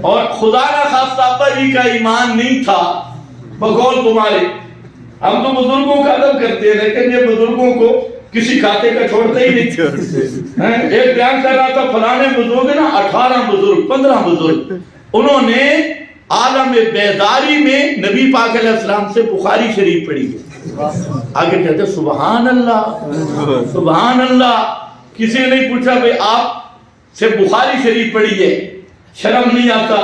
اور خدا نہ خواستہ ابا جی کا ایمان نہیں تھا بقول تمہارے. ہم تو بزرگوں کا ادب کرتے ہیں لیکن یہ بزرگوں کو کسی کھاتے کا چھوڑتے ہی نہیں. ایک بیان کر رہا تھا فلانے بزرگ نا 18 بزرگ 15 بزرگ انہوں نے عالم بیداری میں نبی پاک علیہ السلام سے بخاری شریف پڑھی ہے. آگے کہتے سبحان اللہ سبحان اللہ. کسی نے نہیں پوچھا بھئی آپ سے بخاری شریف پڑھی ہے، شرم نہیں آتا؟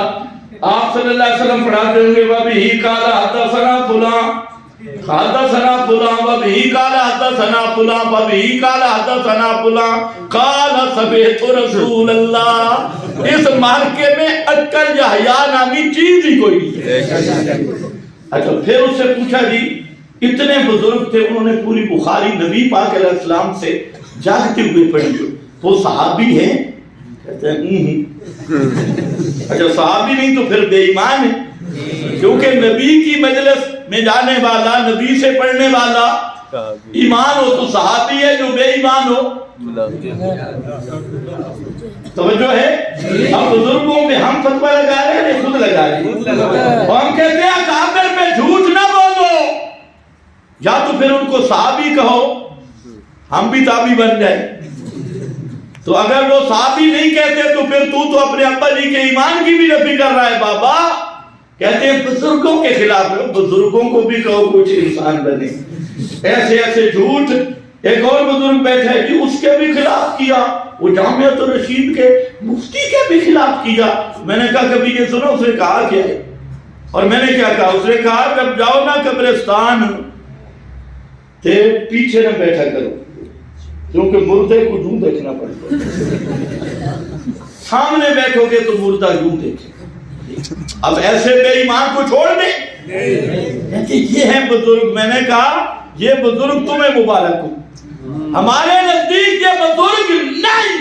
آپ صلی اللہ علیہ وسلم پڑھاتے ہوں گے وَبِهِ قَالَ حَدَّثَنَا فُلَانٌ حدثنا فلان وبه قال حدثنا فلان وبه قال حدثنا فلان قال سمعت رسول اللہ. اس مارکے میں عقل یا حیا نامی چیز ہی کوئی نہیں. اچھا پھر اس سے پوچھا جی اتنے بزرگ تھے انہوں نے پوری بخاری نبی پاک علیہ السلام سے جاگتے ہوئے پڑھی، تو صحابی ہیں؟ کہتے ہیں اچھا صحابی نہیں تو پھر بے ایمان ہے، کیونکہ نبی کی مجلس میں جانے والا، نبی سے پڑھنے والا ایمان ہو تو صحابی ہے، جو بے ایمان ہو توجہ ہے. ہم بزرگوں پہ ہم فتویٰ لگا رہے ہیں، خود لگا رہے ہیں، اور ہم کہتے ہیں کافر پہ جھوٹ نہ بولو. یا تو پھر ان کو صحابی کہو، ہم بھی تابعی بن جائیں. تو اگر وہ صحابی نہیں کہتے تو پھر تو اپنے ابا جی کے ایمان کی بھی نفی کر رہا ہے. بابا کہتے ہیں بزرگوں کے خلاف. بزرگوں کو بھی کہو کچھ انسان بنے. ایسے ایسے جھوٹ. ایک اور بزرگ بیٹھا ہے جی، اس کے بھی خلاف کیا، وہ جامعۃ الرشید کے مفتی کے بھی خلاف کیا. میں نے کہا کبھی یہ سنو اس نے کہا کیا ہے؟ اور میں نے کیا کہا؟ اس نے کہا جب جاؤ نا قبرستان تے پیچھے نہ بیٹھا کرو، کیونکہ مردے کو یوں دیکھنا پڑتا ہے. سامنے بیٹھو گے تو مردہ یوں دیکھے. اب ایسے بے ایمان کو چھوڑ دیں. یہ ہے بزرگ. میں نے کہا یہ بزرگ تمہیں مبارک ہو. ہمارے نزدیک یہ بزرگ نہیں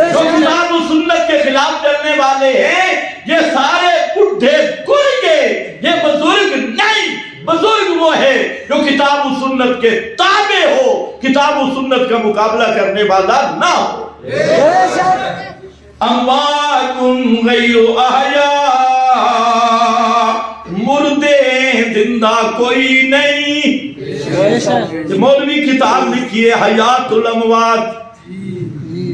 جو کتاب و سنت کے خلاف چلنے والے ہیں. یہ سارے بڈھے گرگے. یہ بزرگ نہیں. بزرگ وہ ہے جو کتاب و سنت کے تابع ہو، کتاب و سنت کا مقابلہ کرنے والا نہ ہو. اموات غیر احیاء، مردے زندہ کوئی نہیں. مولوی کتاب لکھی ہے حیات الاموات،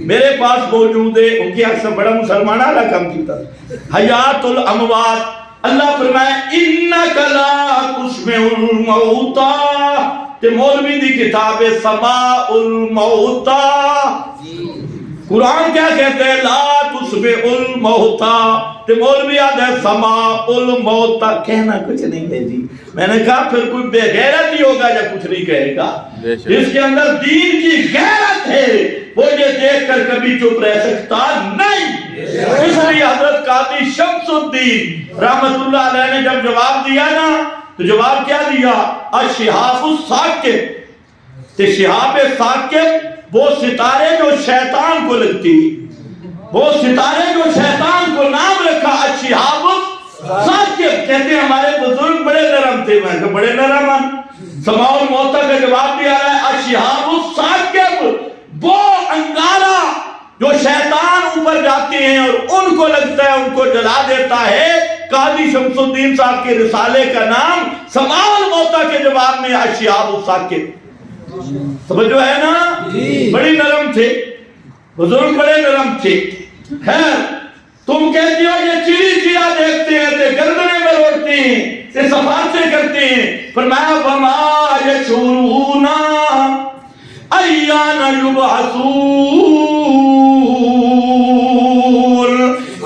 میرے پاس موجود ہے. ان کی اکثر بڑا مسلمان آلہ کم کی طرح حیات الاموات. اللہ فرمائے انک لا تسمع الموتى. کہ مولوی دی کتاب ہے سماع الموتى. قرآن کیا کہتے ہیں؟ لا تسمع الموتى. کہ مولوی آدھا ہے سماع الموتى. کہنا کچھ نہیں ہے جی. میں نے کہا پھر کوئی بے غیرت ہی ہوگا جب کچھ نہیں کہے گا. اس کے اندر دین کی غیرت ہے، وہ یہ دیکھ کر کبھی چپ رہ سکتا نہیں. اس لیے حضرت قاضی شمس الدین رحمت اللہ علیہ نے جب جواب دیا نا تو جواب کیا دیا؟ الشہاب الثاقب. تو شہاب ثاقب وہ ستارے جو شیطان کو لگتی، وہ ستارے جو شیطان کو نام رکھا الشہاب الثاقب. کہتے ہیں ہمارے بزرگ بڑے نرم تھے. میں کہ بڑے نرم ہیں. سماع الموتى کا جواب دیا ہے الشہاب الثاقب، وہ انگارہ جو شیطان اوپر جاتے ہیں اور ان کو لگتا ہے، ان کو جلا دیتا ہے. قاضی شمس الدین صاحب کے رسالے کا نام سماع الموتى کے جواب میں الشہاب الثاقب. سمجھو ہے نا؟ بڑی نرم تھے بزرگ، بڑے نرم تھے. خیر تم کہتے ہو یہ چڑی چڑا دیکھتے ہیں تے گردنے میں روڑتے ہیں تے سفارشیں کرتے ہیں. فرمایا وما یشعرون ایان یبعثون.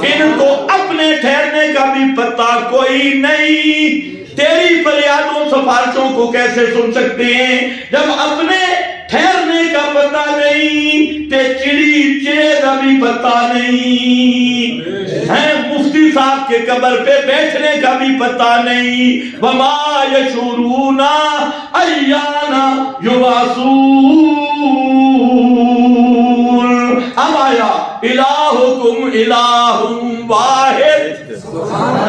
ان کو اپنے ٹھہرنے کا بھی پتہ کوئی نہیں. تیری فریادوں سفارشوں کو کیسے سن سکتے ہیں جب اپنے ٹھہرنے کا پتہ نہیں، تے چڑی چڑے کا بھی پتہ نہیں ہے. مفتی صاحب کے قبر پہ بیٹھنے کا بھی پتہ نہیں. وما یشعرون ایان یبعثون. اب آیا الہکم الہ واحد،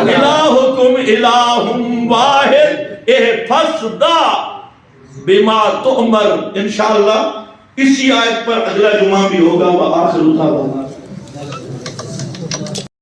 الہکم الہ واحد احفظ بما تؤمر. انشاءاللہ اسی آیت پر اگلا جمعہ بھی ہوگا. وآخر دعوانا